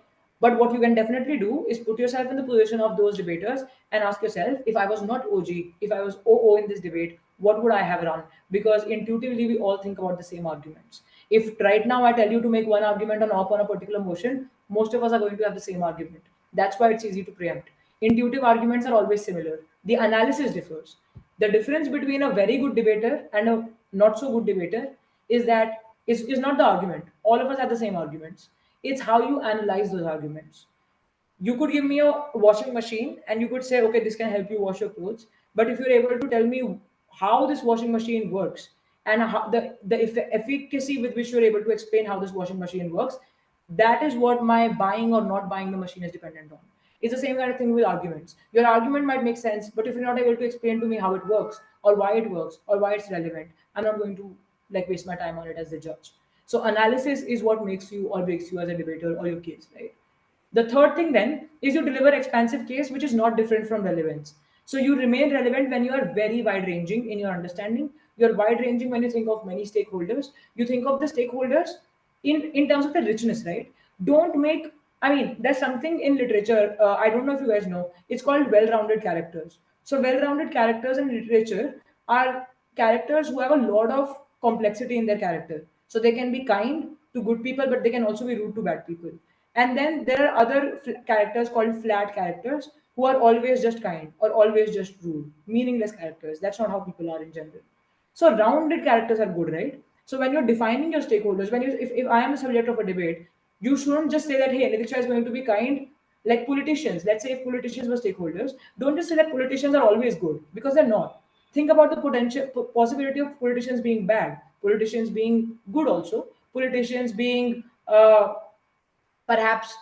But what you can definitely do is put yourself in the position of those debaters and ask yourself, if I was not OG, if I was OO in this debate, what would I have run? Because intuitively, we all think about the same arguments. If right now I tell you to make one argument on op on a particular motion, most of us are going to have the same argument. That's why it's easy to preempt. Intuitive arguments are always similar. The analysis differs. The difference between a very good debater and a not so good debater is not the argument. All of us have the same arguments. It's how you analyze those arguments. You could give me a washing machine and you could say, okay, this can help you wash your clothes. But if you're able to tell me how this washing machine works and how the efficacy with which you're able to explain how this washing machine works, that is what my buying or not buying the machine is dependent on. It's the same kind of thing with arguments. Your argument might make sense, but if you're not able to explain to me how it works or why it works or why it's relevant, I'm not going to like waste my time on it as the judge. So analysis is what makes you or breaks you as a debater or your case, right? The third thing then is you deliver expansive case which is not different from relevance. So you remain relevant when you are very wide ranging in your understanding. You're wide ranging when you think of many stakeholders. You think of the stakeholders in terms of the richness, right? Don't make, I mean, there's something in literature, I don't know if you guys know, it's called well-rounded characters. So well-rounded characters in literature are characters who have a lot of complexity in their character. So they can be kind to good people, but they can also be rude to bad people. And then there are other characters called flat characters who are always just kind or always just rude, meaningless characters. That's not how people are in general. So rounded characters are good, right? So when you're defining your stakeholders, when you if I am a subject of a debate, you shouldn't just say that hey, Nitiksha is going to be kind like politicians. Let's say if politicians were stakeholders, don't just say that politicians are always good because they're not. Think about the potential possibility of politicians being bad, politicians being good also, politicians being perhaps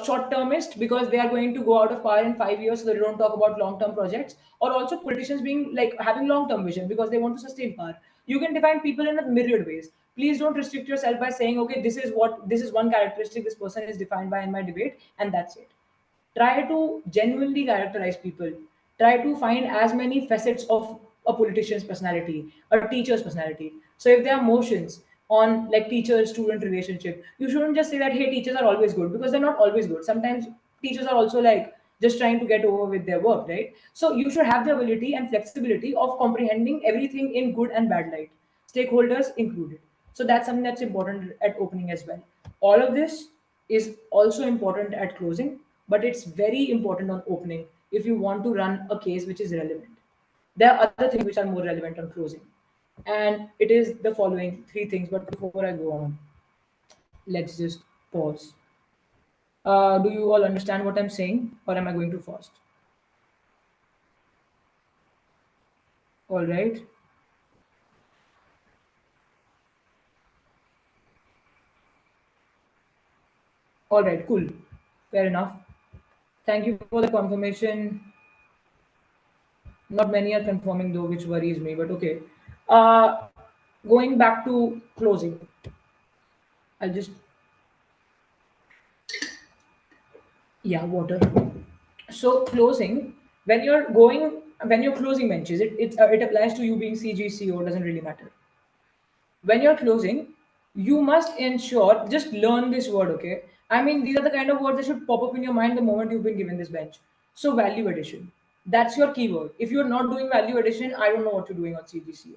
short termist because they are going to go out of power in 5 years, so they don't talk about long term projects, or also politicians being like having long term vision because they want to sustain power. You can define people in a myriad ways. Please don't restrict yourself by saying, okay, this is one characteristic this person is defined by in my debate, and that's it. Try to genuinely characterize people. Try to find as many facets of a politician's personality, a teacher's personality. So if there are motions on like teacher student relationship, you shouldn't just say that hey, teachers are always good, because they're not always good. Sometimes teachers are also like just trying to get over with their work, right? So you should have the ability and flexibility of comprehending everything in good and bad light, stakeholders included. So that's something that's important at opening as well. All of this is also important at closing, but it's very important on opening if you want to run a case which is relevant. There are other things which are more relevant on closing, and it is the following three things. But before I go on, let's just pause. Do you all understand what I'm saying, or am I going too fast? All right. All right, cool. Fair enough. Thank you for the confirmation. Not many are confirming though, which worries me, but okay. Uh, Going back to closing, I'll just, yeah, water. So closing, when you're closing benches, it applies to you being CGCO, doesn't really matter. When you're closing, you must ensure, just learn this word, okay? I mean, these are the kind of words that should pop up in your mind the moment you've been given this bench. So value addition, that's your keyword. If you're not doing value addition, I don't know what you're doing on CGCO.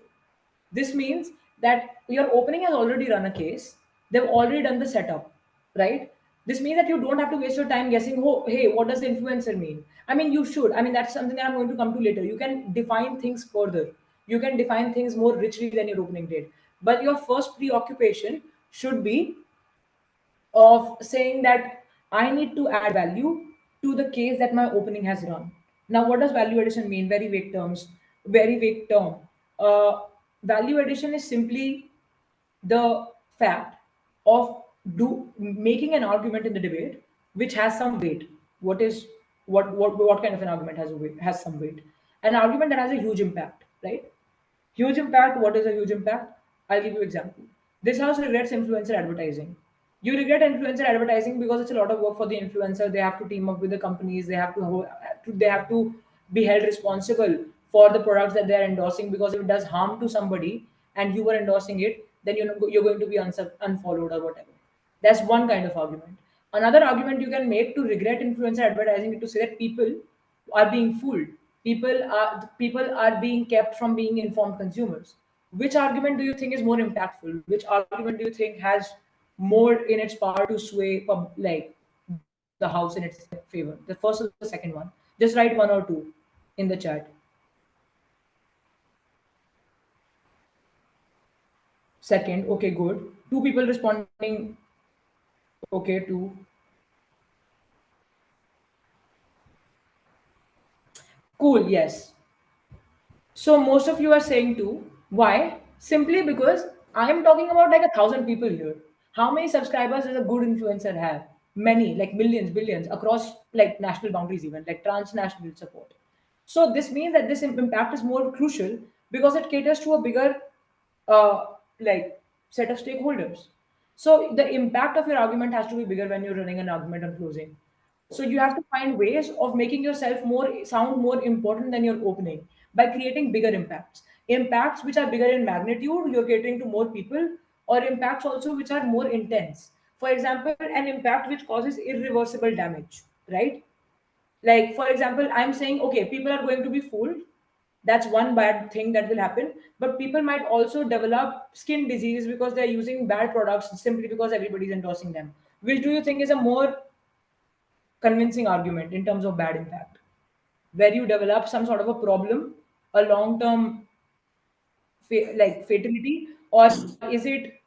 This means that your opening has already run a case. They've already done the setup, right? This means that you don't have to waste your time guessing, oh, hey, what does the influencer mean? I mean, you should. I mean, that's something that I'm going to come to later. You can define things further. You can define things more richly than your opening did. But your first preoccupation should be of saying that I need to add value to the case that my opening has run. Now, what does value addition mean? Very vague terms, very vague term. Value addition is simply the fact of making an argument in the debate which has some weight. What is what kind of an argument has a weight, has some weight? An argument that has a huge impact, right? Huge impact. What is a huge impact? I'll give you example. This house regrets influencer advertising. You regret influencer advertising because it's a lot of work for the influencer. They have to team up with the companies. They have to be held responsible for the products that they are endorsing, because if it does harm to somebody and you were endorsing it, then you're going to be unfollowed or whatever. That's one kind of argument. Another argument you can make to regret influencer advertising is to say that people are being fooled. People are being kept from being informed consumers. Which argument do you think is more impactful? Which argument do you think has more in its power to sway like the house in its favor? The first or the second one? Just write one or two in the chat. Second, okay, good. Two people responding. Okay, two. Cool. Yes. So most of you are saying too. Why? Simply because I am talking about like 1,000 people here. How many subscribers does a good influencer have? Many, like millions, billions, across like national boundaries, even like transnational support. So this means that this impact is more crucial because it caters to a bigger uh, like set of stakeholders. So the impact of your argument has to be bigger when you're running an argument on closing. So you have to find ways of making yourself more sound more important than your opening by creating bigger impacts. Impacts which are bigger in magnitude, you're catering to more people, or impacts also which are more intense. For example, an impact which causes irreversible damage, right? Like, for example, I'm saying, okay, people are going to be fooled. That's one bad thing that will happen. But people might also develop skin diseases because they're using bad products simply because everybody's endorsing them. Which do you think is a more convincing argument in terms of bad impact? Where you develop some sort of a problem, a long term like fatality, or is it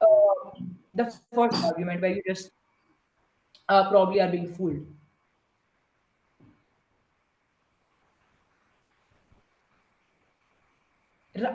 the first argument where you just probably are being fooled?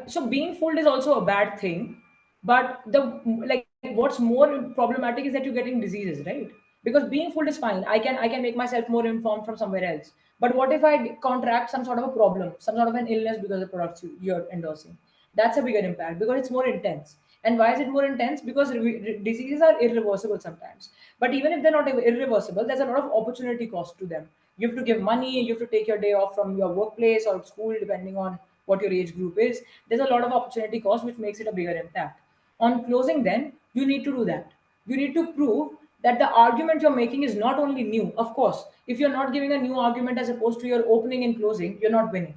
So being fooled is also a bad thing, but the like what's more problematic is that you're getting diseases, right? Because being fooled is fine. I can make myself more informed from somewhere else. But what if I contract some sort of a problem, some sort of an illness because of the products you're endorsing? That's a bigger impact because it's more intense. And why is it more intense? Because diseases are irreversible sometimes. But even if they're not irreversible, there's a lot of opportunity cost to them. You have to give money, you have to take your day off from your workplace or school, depending on what your age group is. There's a lot of opportunity cost, which makes it a bigger impact. On closing, then, you need to do that. You need to prove that the argument you're making is not only new. Of course, if you're not giving a new argument as opposed to your opening and closing, you're not winning.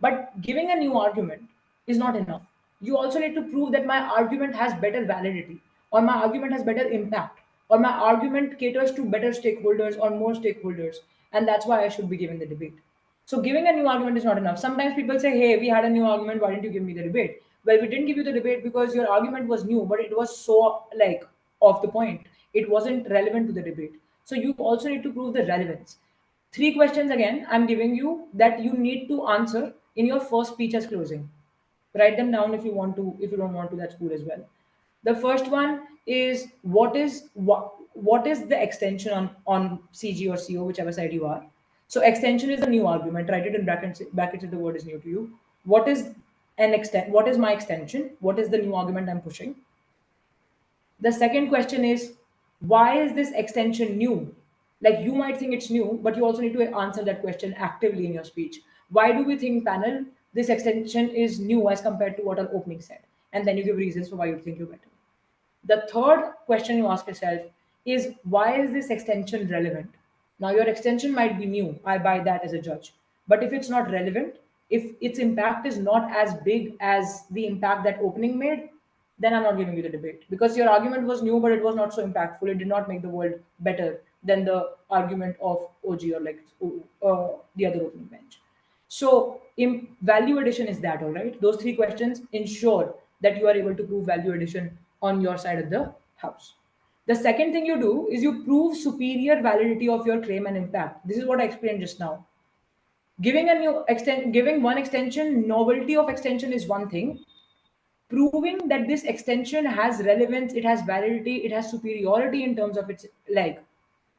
But giving a new argument is not enough. You also need to prove that my argument has better validity, or my argument has better impact, or my argument caters to better stakeholders or more stakeholders, and that's why I should be giving the debate. So giving a new argument is not enough. Sometimes people say, "Hey, we had a new argument. Why didn't you give me the debate?" Well, we didn't give you the debate because your argument was new, but it was so like off the point. It wasn't relevant to the debate. So you also need to prove the relevance. Three questions again I'm giving you that you need to answer in your first speech as closing. Write them down if you want to. If you don't want to, that's cool as well. The first one is what is the extension on CG or CO, whichever side you are. So extension is the new argument. Write it in brackets if the word is new to you. What is an extent? What is my extension? What is the new argument I'm pushing? The second question is, why is this extension new? Like, you might think it's new, but you also need to answer that question actively in your speech. Why do we think, panel, this extension is new as compared to what our opening said? And then you give reasons for why you think you're better. The third question you ask yourself is, why is this extension relevant? Now, your extension might be new. I buy that as a judge. But if it's not relevant, if its impact is not as big as the impact that opening made, then I'm not giving you the debate because your argument was new, but it was not so impactful. It did not make the world better than the argument of OG or like the other opening bench. So, value addition is that, all right? Those three questions ensure that you are able to prove value addition on your side of the house. The second thing you do is you prove superior validity of your claim and impact. This is what I explained just now. Giving one extension, novelty of extension is one thing. Proving that this extension has relevance, it has validity, it has superiority in terms of its like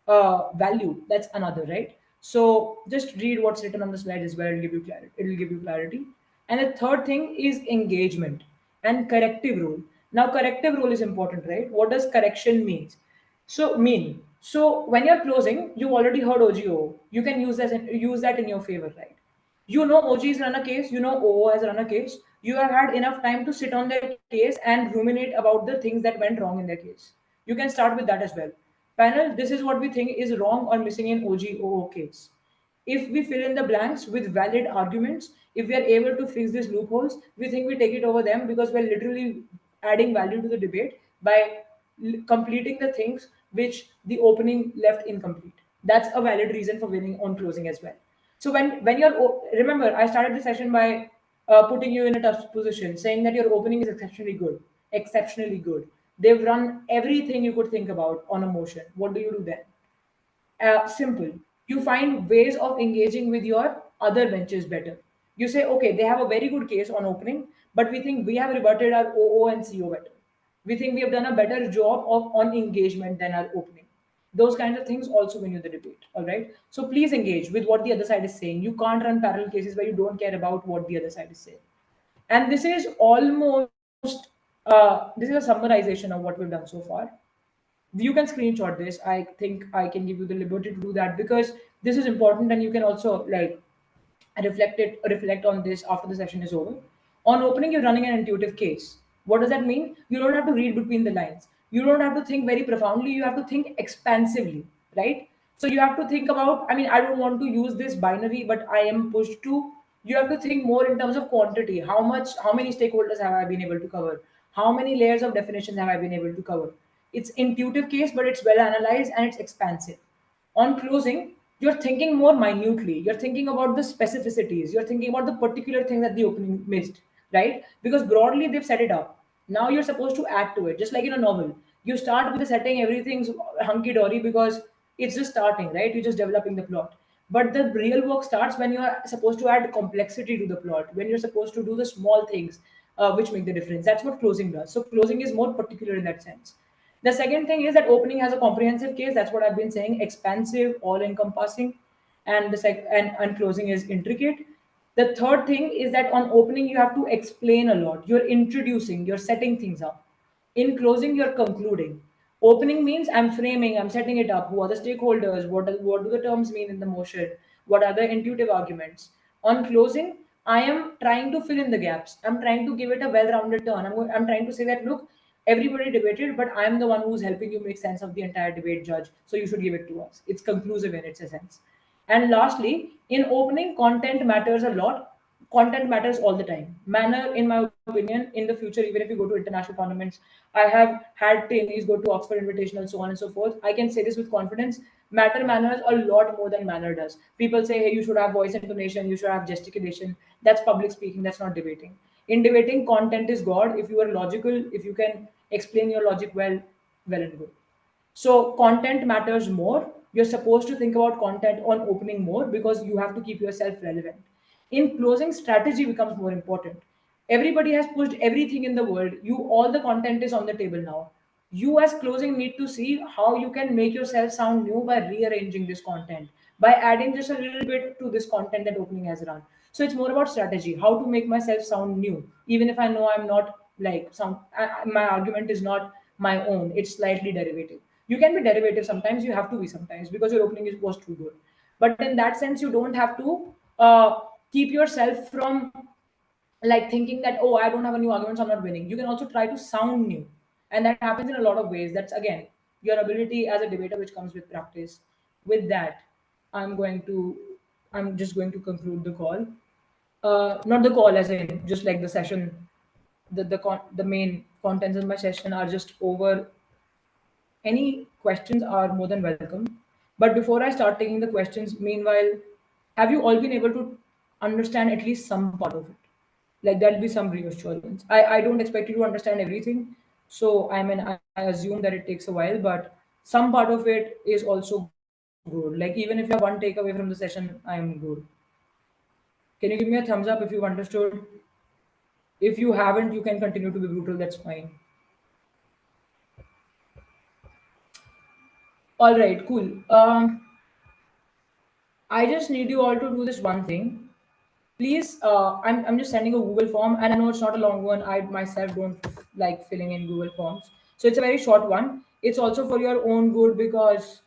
value, that's another, right? So just read what's written on the slide as well. It'll give you clarity. And the third thing is engagement and corrective role. Now corrective role is important, right? What does correction means? So when you're closing, you already heard OGO. You can use that in your favor, right? You know OG's run a case, you know OO has run a case. You have had enough time to sit on their case and ruminate about the things that went wrong in their case. You can start with that as well. Panel, this is what we think is wrong or missing in OGOO case. If we fill in the blanks with valid arguments, if we are able to fix these loopholes, we think we take it over them because we're literally adding value to the debate by completing the things which the opening left incomplete. That's a valid reason for winning on closing as well. So when you're remember, I started the session by putting you in a tough position, saying that your opening is exceptionally good, exceptionally good. They've run everything you could think about on a motion. What do you do then? Simple. You find ways of engaging with your other benches better. You say, okay, they have a very good case on opening, but we think we have rebutted our OO and CO better. We think we have done a better job of on engagement than our opening. Those kinds of things also win you the debate. All right. So please engage with what the other side is saying. You can't run parallel cases where you don't care about what the other side is saying. And this is almost this is a summarization of what we've done so far. You can screenshot this. I think I can give you the liberty to do that, because this is important, and you can also like reflect on this after the session is over. On opening, you're running an intuitive case. What does that mean? You don't have to read between the lines. You don't have to think very profoundly. You have to think expansively, right? So you have to think about, I mean, I don't want to use this binary, but I am pushed to. You have to think more in terms of quantity. How many stakeholders have I been able to cover? How many layers of definitions have I been able to cover? It's intuitive case, but it's well analyzed and it's expansive. On closing, you're thinking more minutely. You're thinking about the specificities. You're thinking about the particular thing that the opening missed, right? Because broadly they've set it up. Now you're supposed to add to it, just like in a novel. You start with the setting, everything's hunky dory because it's just starting, right? You're just developing the plot. But the real work starts when you're supposed to add complexity to the plot, when you're supposed to do the small things which make the difference. That's what closing does. So closing is more particular in that sense. The second thing is that opening has a comprehensive case. That's what I've been saying, expansive, all-encompassing, and and closing is intricate. The third thing is that on opening you have to explain a lot. You're introducing, you're setting things up. In closing, you're concluding. Opening means I'm framing, I'm setting it up. Who are the stakeholders? What do the terms mean in the motion? What are the intuitive arguments? On closing, I am trying to fill in the gaps. I'm trying to give it a well-rounded turn. I'm trying to say that, look, everybody debated, but I'm the one who's helping you make sense of the entire debate, judge. So you should give it to us. It's conclusive in its essence. And lastly, in opening, content matters a lot. Content matters all the time. Manner, in my opinion, in the future, even if you go to international tournaments, I have had trainees go to Oxford Invitational, so on and so forth. I can say this with confidence. Matter matters a lot more than manner does. People say, hey, you should have voice intonation, you should have gesticulation. That's public speaking, that's not debating. In debating, content is God. If you are logical, if you can explain your logic well, well and good. So content matters more. You're supposed to think about content on opening more because you have to keep yourself relevant. In closing, strategy becomes more important. Everybody has pushed everything in the world. You all the content is on the table now. You as closing need to see how you can make yourself sound new by rearranging this content, by adding just a little bit to this content that opening has run. So it's more about strategy, how to make myself sound new, even if I know I'm not like sound. My argument is not my own. It's slightly derivative. You can be derivative sometimes. You have to be sometimes because your opening was too good. But in that sense, you don't have to keep yourself from like thinking that, oh, I don't have a new argument, so I'm not winning. You can also try to sound new, and that happens in a lot of ways. That's again your ability as a debater, which comes with practice. With that, i'm going to I'm just going to conclude the call. Not the call as in just like the session. The main contents of my session are just over. Any questions are more than welcome. But before I start taking the questions, meanwhile, have you all been able to understand at least some part of it? Like there'll be some reassurance. I don't expect you to understand everything. So I mean, I assume that it takes a while, but some part of it is also good. Like even if you have one takeaway from the session, I'm good. Can you give me a thumbs up if you've understood? If you haven't, you can continue to be brutal. That's fine. All right, cool. I just need you all to do this one thing. Please, I'm just sending a Google form, and I know it's not a long one. I myself don't like filling in Google forms. So it's a very short one. It's also for your own good because,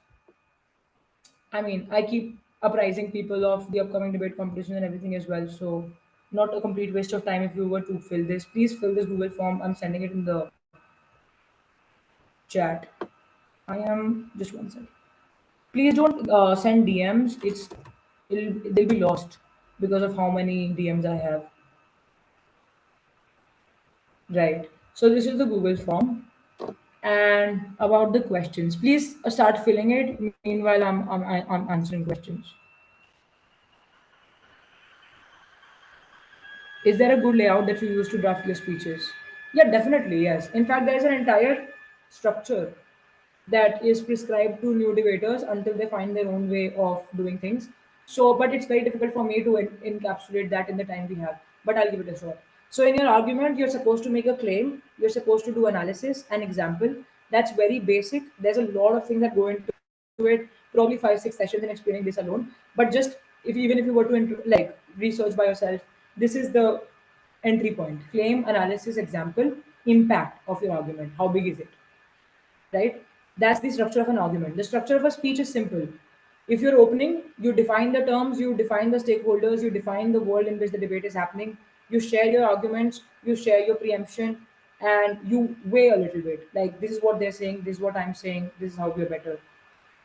I mean, I keep apprising people of the upcoming debate competition and everything as well. So, not a complete waste of time if you were to fill this. Please fill this Google form. I'm sending it in the chat. I am just one second. Please don't send DMs. They'll be lost because of how many DMs I have. Right. So this is the Google form. And about the questions, please start filling it. Meanwhile, I'm answering questions. Is there a good layout that you use to draft your speeches? Yeah, definitely, yes. In fact, there's an entire structure that is prescribed to new debaters until they find their own way of doing things. So, but it's very difficult for me to encapsulate that in the time we have. But I'll give it a shot. So, in your argument, you're supposed to make a claim. You're supposed to do analysis, an example. That's very basic. There's a lot of things that go into it. Probably 5, 6 sessions in explaining this alone. But just if even if you were to like research by yourself, this is the entry point: claim, analysis, example, impact of your argument. How big is it? Right? That's the structure of an argument. The structure of a speech is simple. If you're opening, you define the terms, you define the stakeholders, you define the world in which the debate is happening, you share your arguments, you share your preemption, and you weigh a little bit. Like, this is what they're saying, this is what I'm saying, this is how we're better.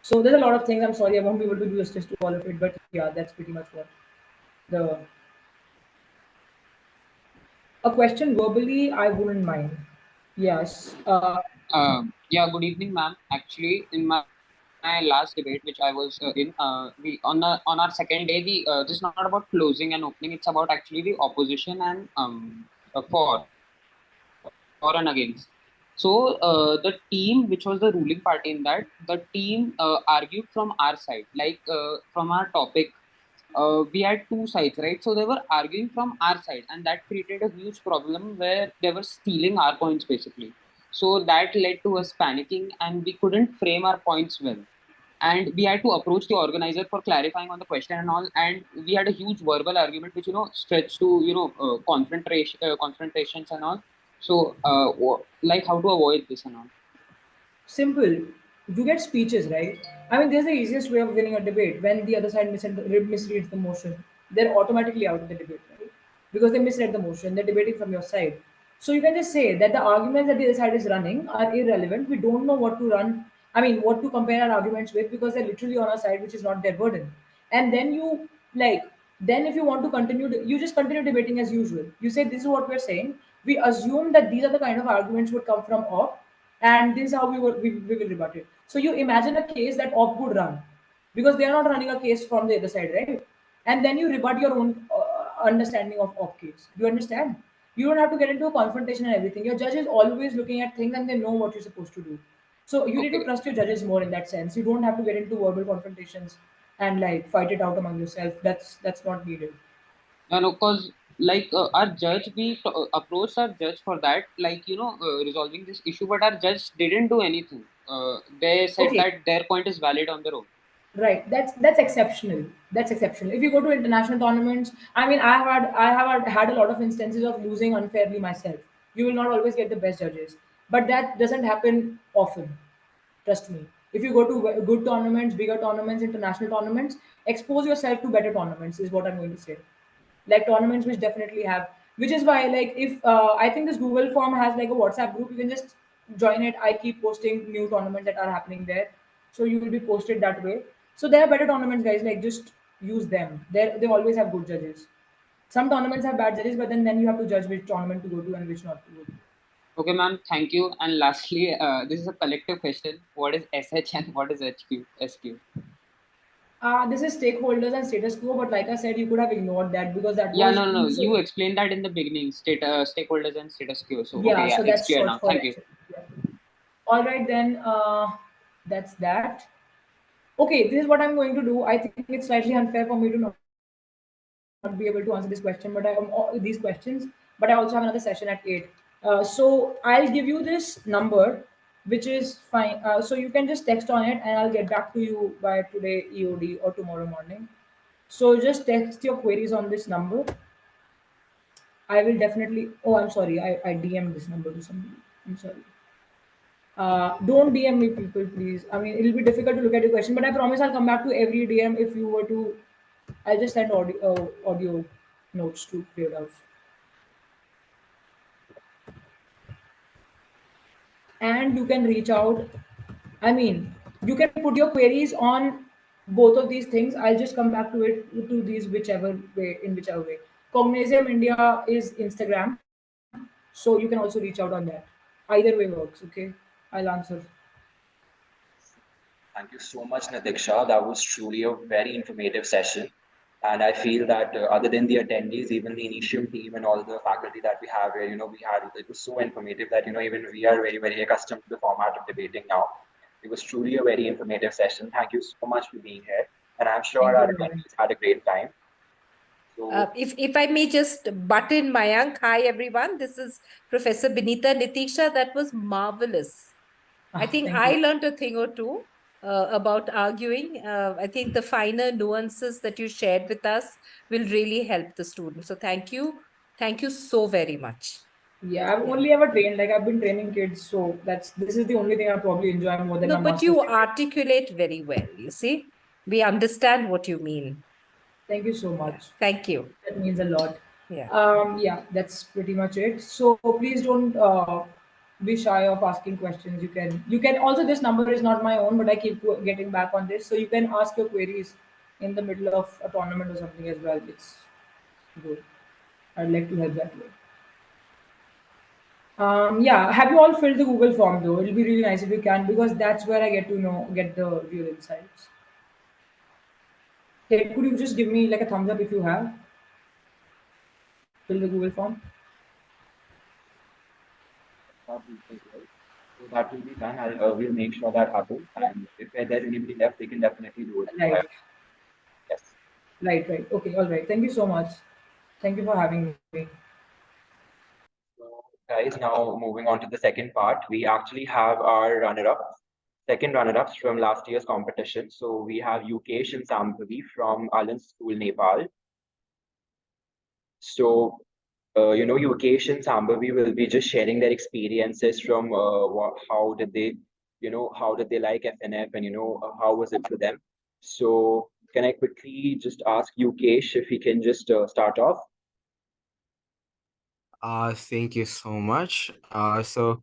So there's a lot of things. I'm sorry, I won't be able to do justice to all of it, but yeah, that's pretty much what the a question verbally I wouldn't mind. Yes. Yeah, good evening, ma'am. Actually, in my last debate, which I was in, we on our second day, this is not about closing and opening. It's about actually the opposition and for and against. So the team, which was the ruling party in that, the team argued from our side, like from our topic. We had two sides, right? So they were arguing from our side, and that created a huge problem where they were stealing our points basically. So that led to us panicking, and we couldn't frame our points well. And we had to approach the organizer for clarifying on the question and all. And we had a huge verbal argument, which stretched to confrontations and all. So, like how to avoid this and all. Simple. You get speeches, right? I mean, there's the easiest way of winning a debate. When the other side misreads the motion, they're automatically out of the debate, right? Because they misread the motion, they're debating from your side. So you can just say that the arguments that the other side is running are irrelevant. We don't know what to run, I mean, what to compare our arguments with, because they're literally on our side, which is not their burden. And then you, like, then if you want to continue, you just continue debating as usual. You say, this is what we're saying. We assume that these are the kind of arguments would come from op, and this is how we will rebut it. So you imagine a case that op would run, because they are not running a case from the other side, right? And then you rebut your own understanding of op case. Do you understand? You don't have to get into a confrontation and everything. Your judge is always looking at things, and they know what you're supposed to do. So you need to Okay. trust your judges more in that sense. You don't have to get into verbal confrontations and like fight it out among yourself. That's not needed. No, no, because like our judge, we approached our judge for that, like resolving this issue, but our judge didn't do anything. They said Okay. that their point is valid on their own. Right. That's exceptional. That's exceptional. If you go to international tournaments, I mean, I have had a lot of instances of losing unfairly myself. You will not always get the best judges, but that doesn't happen often. Trust me. If you go to good tournaments, bigger tournaments, international tournaments, expose yourself to better tournaments is what I'm going to say. Like tournaments which definitely have, which is why, like, if I think this Google form has like a WhatsApp group, you can just join it. I keep posting new tournaments that are happening there, so you will be posted that way. So there are better tournaments, guys. Like, just use them. They always have good judges. Some tournaments have bad judges, but then you have to judge which tournament to go to and which not to go to. Okay, ma'am, thank you. And lastly, this is a collective question. What is SH and what is HQ? SQ? This is stakeholders and status quo, but like I said, you could have ignored that because that Yeah, was no, no, no. so. You explained that in the beginning, stakeholders and status quo. So, okay, Yeah, yeah, so it's that's clear short now. for Thank you. it. Yeah. All right, then. That's that. Okay, this is what I'm going to do. I think it's slightly unfair for me to not be able to answer this question, but I am these questions. But I also have another session at 8. So I'll give you this number, which is fine. So you can just text on it, and I'll get back to you by today EOD or tomorrow morning. So just text your queries on this number. I will definitely. Oh, I'm sorry. I DM'd this number to somebody. I'm sorry. Don't DM me, people, please. I mean, it'll be difficult to look at your question, but I promise I'll come back to every DM if you were to. I'll just send audio notes to clear it out. And you can reach out. I mean, you can put your queries on both of these things. I'll just come back to it, to these whichever way, in whichever way. Cognesium India is Instagram, so you can also reach out on that. Either way works. Okay, I'll answer. Thank you so much, Natiksha. That was truly a very informative session. And I feel that other than the attendees, even the Initium team and all the faculty that we have here, we had, it was so informative that, even we are very, very accustomed to the format of debating now. It was truly a very informative session. Thank you so much for being here. And I'm sure Thank you, our everyone. attendees had a great time. So, If I may just butt in, Mayank. Hi, everyone. This is Professor Benita Nitiksha. That was marvelous. I think Thank I you. learned a thing or two about arguing. I think the finer nuances that you shared with us will really help the students. So thank you. Thank you so very much. Yeah, I've only ever trained, like I've been training kids, so this is the only thing I probably enjoy more than No, my but master's you degree. articulate very well. You see, we understand what you mean. Thank you so Yeah. much. Thank you. That means a lot. Yeah. Yeah, that's pretty much it. So please don't be shy of asking questions. You can also, this number is not my own, but I keep getting back on this. So you can ask your queries in the middle of a tournament or something as well. It's good. I'd like to help that way. Yeah, have you all filled the Google form though? It'll be really nice if you can, because that's where I get the real insights. Hey, could you just give me like a thumbs up if you have filled the Google form? Not reaching well. So that will be done. We'll make sure that happens. And if there's anybody left, they can definitely do it. Right, Yes. right. Okay, all right. Thank you so much. Thank you for having me. So, guys, now moving on to the second part, we actually have our runner-ups, second runner-ups from last year's competition. So we have Yukesh and Sambhavi from Alan School, Nepal. So, Yukesh and Sambhavi will be just sharing their experiences from how did they, how did they like FNF and, how was it for them. So, can I quickly just ask Yukesh if he can just start off? Thank you so much. Hello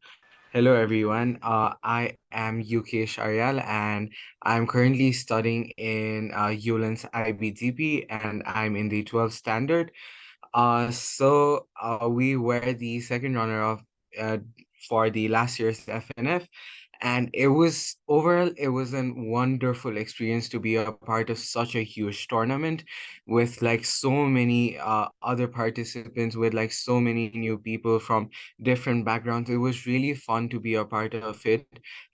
everyone. I am Yukesh Aryal and I'm currently studying in ULAN's IBTP and I'm in the 12th standard. We were the second runner-up uh, for the last year's FNF, and it was a wonderful experience to be a part of such a huge tournament with like so many other participants, with like so many new people from different backgrounds. It was really fun to be a part of it,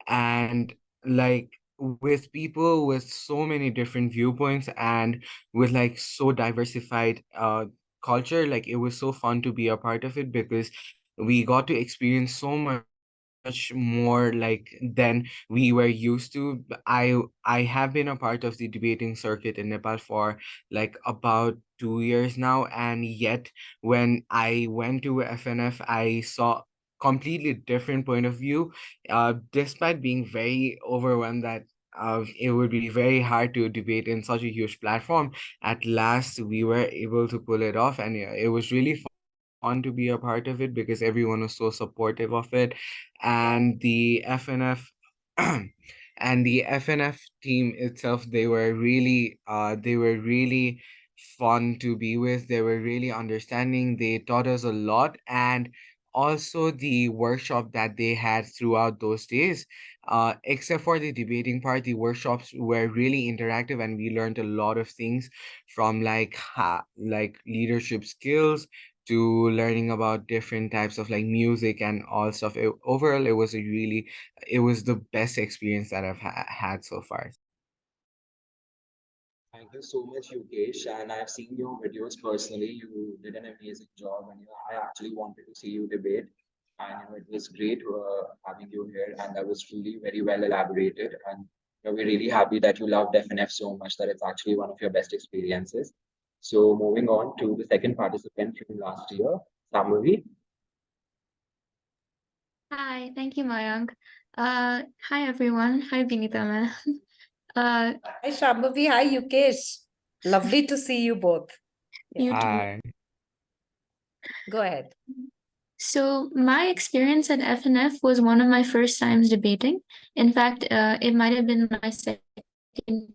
and like with people with so many different viewpoints and with like so diversified culture. Like it was so fun to be a part of it because we got to experience so much more like than we were used to. I have been a part of the debating circuit in Nepal for like about 2 years now, and yet when I went to FNF, I saw completely different point of view. Despite being very overwhelmed that it would be very hard to debate in such a huge platform, at last we were able to pull it off, and yeah, it was really fun to be a part of it because everyone was so supportive of it. And the FNF and the FNF team itself, they were really fun to be with. They were really understanding. They taught us a lot, and also the workshop that they had throughout those days, except for the debating part, the workshops were really interactive, and we learned a lot of things from like leadership skills to learning about different types of like music and all stuff. Overall, it was the best experience that I've had so far. Thank you so much, Yogesh. And I've seen your videos personally. You did an amazing job, and I actually wanted to see you debate. And it was great having you here, and that was truly very well elaborated. And we're really happy that you loved FNF so much that it's actually one of your best experiences. So moving on to the second participant from last year, Samavi. Hi, thank you, Mayank. Hi everyone. Hi, Vinita, ma'am. Uh, Hi, Shambhavi. Hi, Yukesh. Lovely to see you both. Yeah. you too. Hi. Go ahead. So my experience at FNF was one of my first times debating. In fact, it might have been my second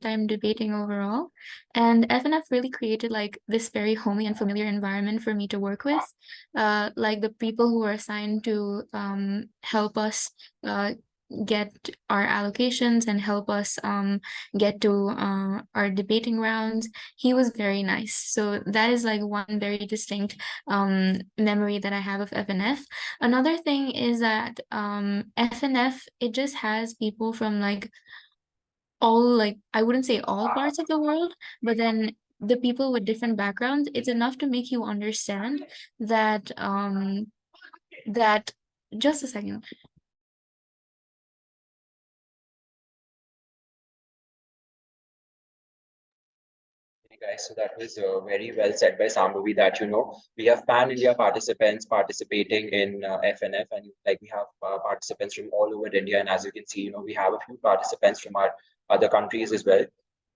time debating overall. And FNF really created like this very homey and familiar environment for me to work with. Like the people who were assigned to help us get our allocations and help us get to our debating rounds. He was very nice. So that is like one very distinct memory that I have of FNF. Another thing is that FNF, it just has people from like all, like I wouldn't say all parts of the world, but then the people with different backgrounds, it's enough to make you understand that that just a second. Guys, so that was very well said by Sambhavi that, we have pan-India participants participating in FNF, and like we have participants from all over India. And as you can see, we have a few participants from our other countries as well.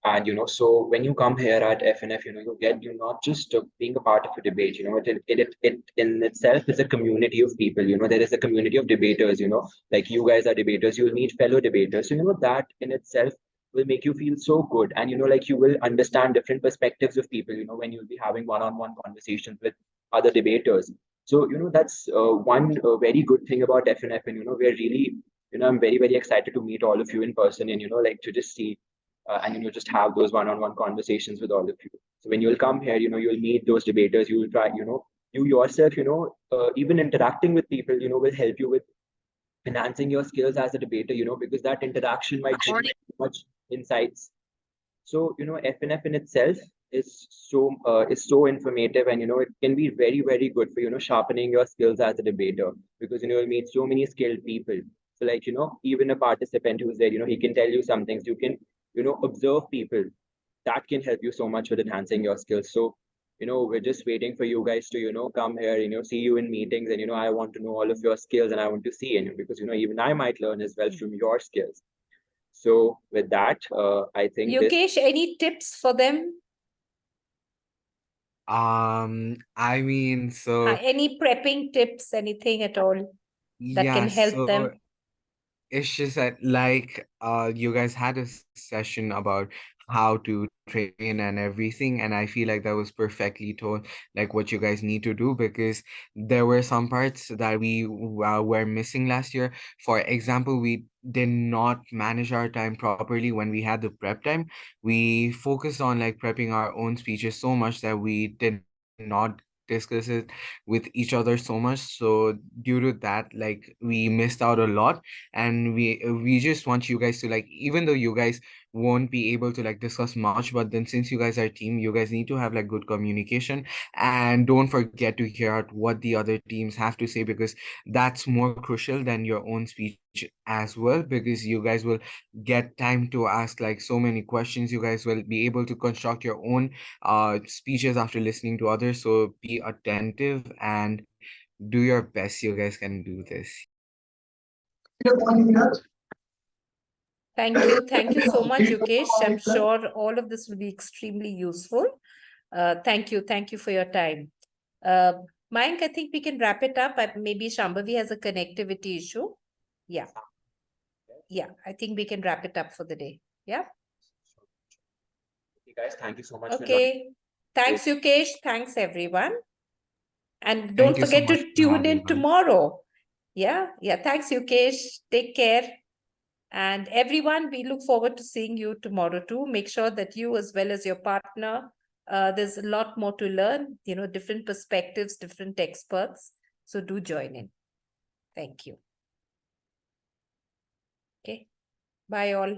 And, so when you come here at FNF, you're not just being a part of a debate, it in itself is a community of people, there is a community of debaters, like you guys are debaters, you'll meet fellow debaters. So, that in itself will make you feel so good. And like you will understand different perspectives of people, when you'll be having one-on-one conversations with other debaters. So that's one very good thing about FNF. And we're really, I'm very, very excited to meet all of you in person, and like to just see and just have those one-on-one conversations with all of you. So when you'll come here, you'll meet those debaters, you will try, you yourself, even interacting with people, will help you with enhancing your skills as a debater, because that interaction might bring you much insights. So, FNF in itself is so informative, and it can be very, very good for sharpening your skills as a debater, because you'll meet so many skilled people. So like even a participant who's there, he can tell you some things. You can observe people. That can help you so much with enhancing your skills. So we're just waiting for you guys to come here, see you in meetings, and I want to know all of your skills, and I want to see in you, because even I might learn as well from your skills. So with that, I think Yogesh, any tips for them? I mean, so Any prepping tips, anything at all that yeah, can help so them? it's just that like you guys had a session about how to train and everything, and I feel like that was perfectly told, like what you guys need to do, because there were some parts that we were missing last year. For example, we did not manage our time properly when we had the prep time. We focused on like prepping our own speeches so much that we did not discuss it with each other so much. So due to that, like we missed out a lot, and we just want you guys to, like, even though you guys won't be able to like discuss much, but then since you guys are a team, you guys need to have like good communication, and don't forget to hear out what the other teams have to say, because that's more crucial than your own speech as well, because you guys will get time to ask like so many questions. You guys will be able to construct your own speeches after listening to others. So be attentive and do your best. You guys can do this. Thank you. Thank you so much, Yogesh. I'm sure all of this will be extremely useful. Thank you. Thank you for your time. Mayank, I think we can wrap it up. Maybe Shambhavi has a connectivity issue. Yeah. Yeah, I think we can wrap it up for the day. Yeah. Okay, guys, thank you so much. Okay. Thanks, Yogesh. Thanks, everyone. And Thank don't you so forget much to for tune having in us. tomorrow. Yeah. Yeah. Thanks, Yogesh. Take care. And everyone, we look forward to seeing you tomorrow too. Make sure that you, as well as your partner, there's a lot more to learn, different perspectives, different experts. So do join in. Thank you. Okay. Bye all.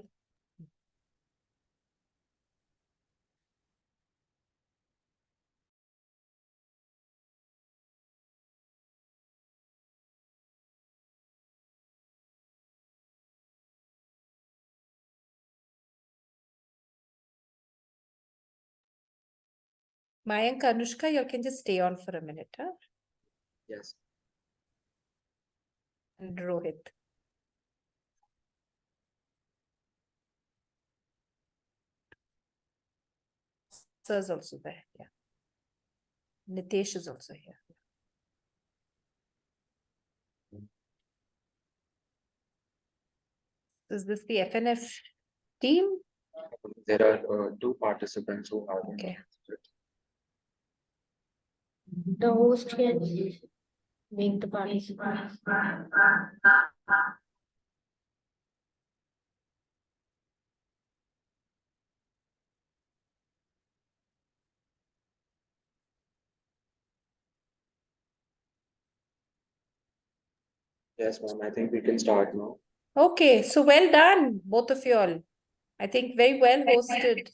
Mayank, Anushka, you can just stay on for a minute, huh? Yes. And Rohit. Sir is also there. Yeah. Nitesh is also here. Is this the FNF team? There are two participants who are Okay. The host can make the participant. Yes, ma'am. I think we can start now. Okay, so well done, both of you all. I think very well hosted.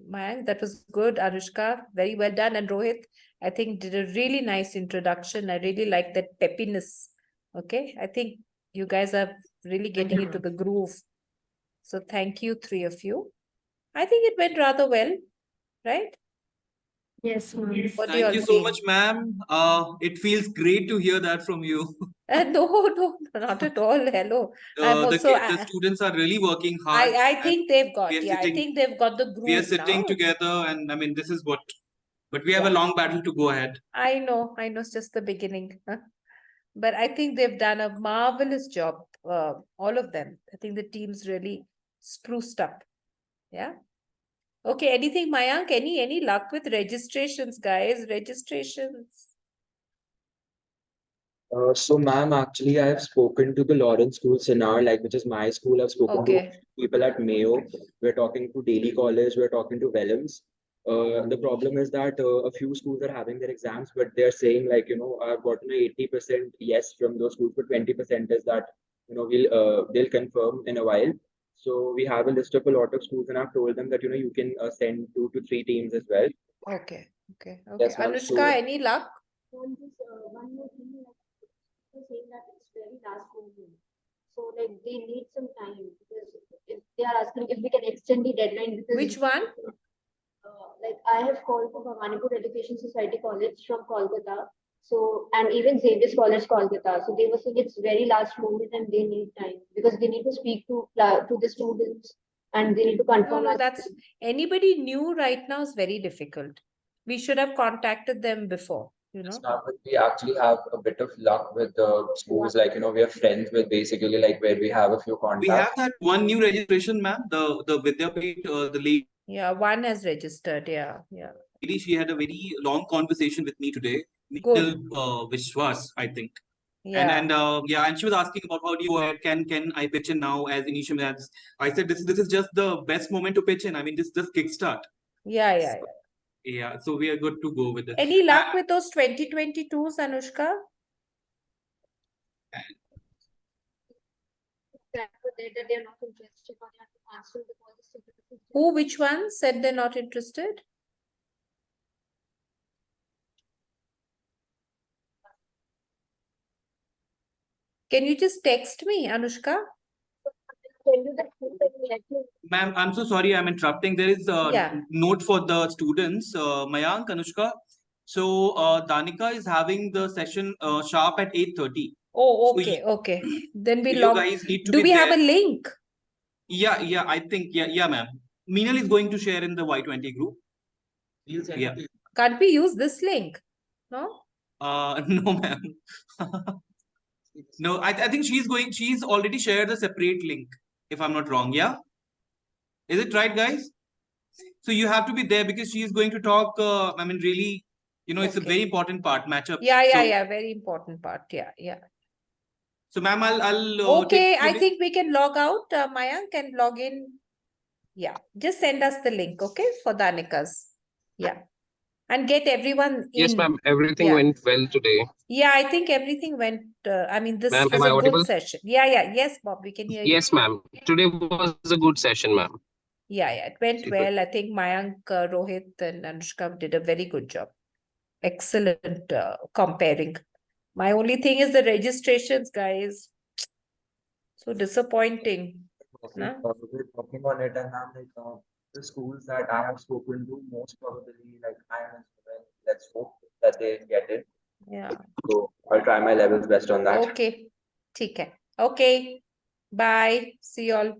Mayank, that was good. Anushka, very well done. And Rohit, I think did a really nice introduction. I really like that peppiness. Okay, I think you guys are really getting into the groove. So thank you, three of you. I think it went rather well, right? Yes, ma'am. What do you Thank all you so feel? much, ma'am. It feels great to hear that from you. No, not at all. Hello. I'm also, The students are really working hard. I and think they've we got, are yeah, I sitting, think they've got the we are groove sitting now. together, and I mean, this is what, but we have a Yeah. long battle to go ahead. I know, it's just the beginning. But I think they've done a marvelous job, all of them. I think the team's really spruced up. Yeah. Okay, anything, Mayank? Any luck with registrations, guys? Registrations. So, ma'am, actually, I have spoken to the Lawrence School, Sinar, like which is my school. I've spoken to Okay. people at Mayo. We're talking to Daily College. We're talking to Wellams. The problem is that a few schools are having their exams, but they're saying like, I've gotten a 80% yes from those schools, but 20% is that, they'll confirm in a while. So we have a list of a lot of schools, and I've told them that, you can send 2 to 3 teams as well. Okay. Okay. Yes, ma'am. Anushka, So, any luck? And this one more thing, like saying that it's very last moment. So like they need some time because if they are asking if we can extend the deadline because Which one? like I have called for Bhawanipur Education Society College from Kolkata. So and even Xavier's College Kolkata. So they were saying it's very last moment and they need time because they need to speak to the students and they need to confirm. No, that's anybody new right now is very difficult. We should have contacted them before, Yes, ma'am, but we actually have a bit of luck with the schools, like, we are friends with basically like where we have a few We have contacts. that one new registration, ma'am. The Vidyapet, the lady. Yeah, one has registered. Yeah. She had a very long conversation with me today. Good. Vishwas, I think. Yeah. And she was asking about how do you go ahead, can I pitch in now as Initium? As I said, this is just the best moment to pitch in. I mean, this just kickstart. Yeah. Yeah, so we are good to go with it. Any luck with those 2022s, Anushka? That they are not interested or they have to cancel because the Who, which one said they're not interested? Can you just text me, Anushka? Ma'am, I'm so sorry I'm interrupting. There is a Yeah. note for the students, Mayank, Anushka. So Danika is having the session sharp at 8:30. Oh, So okay. Then we you log. guys need to Do be we have there. a link? Yeah, I think, yeah, ma'am. Meenal is going to share in the Y20 group. Yeah. Can't we use this link? No? No, ma'am. No, I think she's already shared a separate link, if I'm not wrong. Yeah. Is it right, guys? So you have to be there because she is going to talk. I mean, really, it's a very important part, matchup. Yeah. Very important part. Yeah. So, ma'am, I'll Okay, take I think we can log out. Mayank can log in. Yeah, just send us the link, okay, for Danika's. Yeah. And get everyone in. Yes, ma'am. Everything went well today. Yeah, I think everything went. I mean, this Ma'am, was am I a audible? good session. Yeah. Yes, Bob, we can hear you. Yes, ma'am. Today was a good session, ma'am. Yeah, it went Super. well. I think Mayank, Rohit, and Anushka did a very good job. Excellent comparing. My only thing is the registrations, guys. So disappointing. We're working on it, and I'm like, the schools that I have spoken to, most probably, like, I am as well. Let's hope that they get it. Yeah. So I'll try my levels best on that. Okay. ठीक है. Okay. Bye. See you all.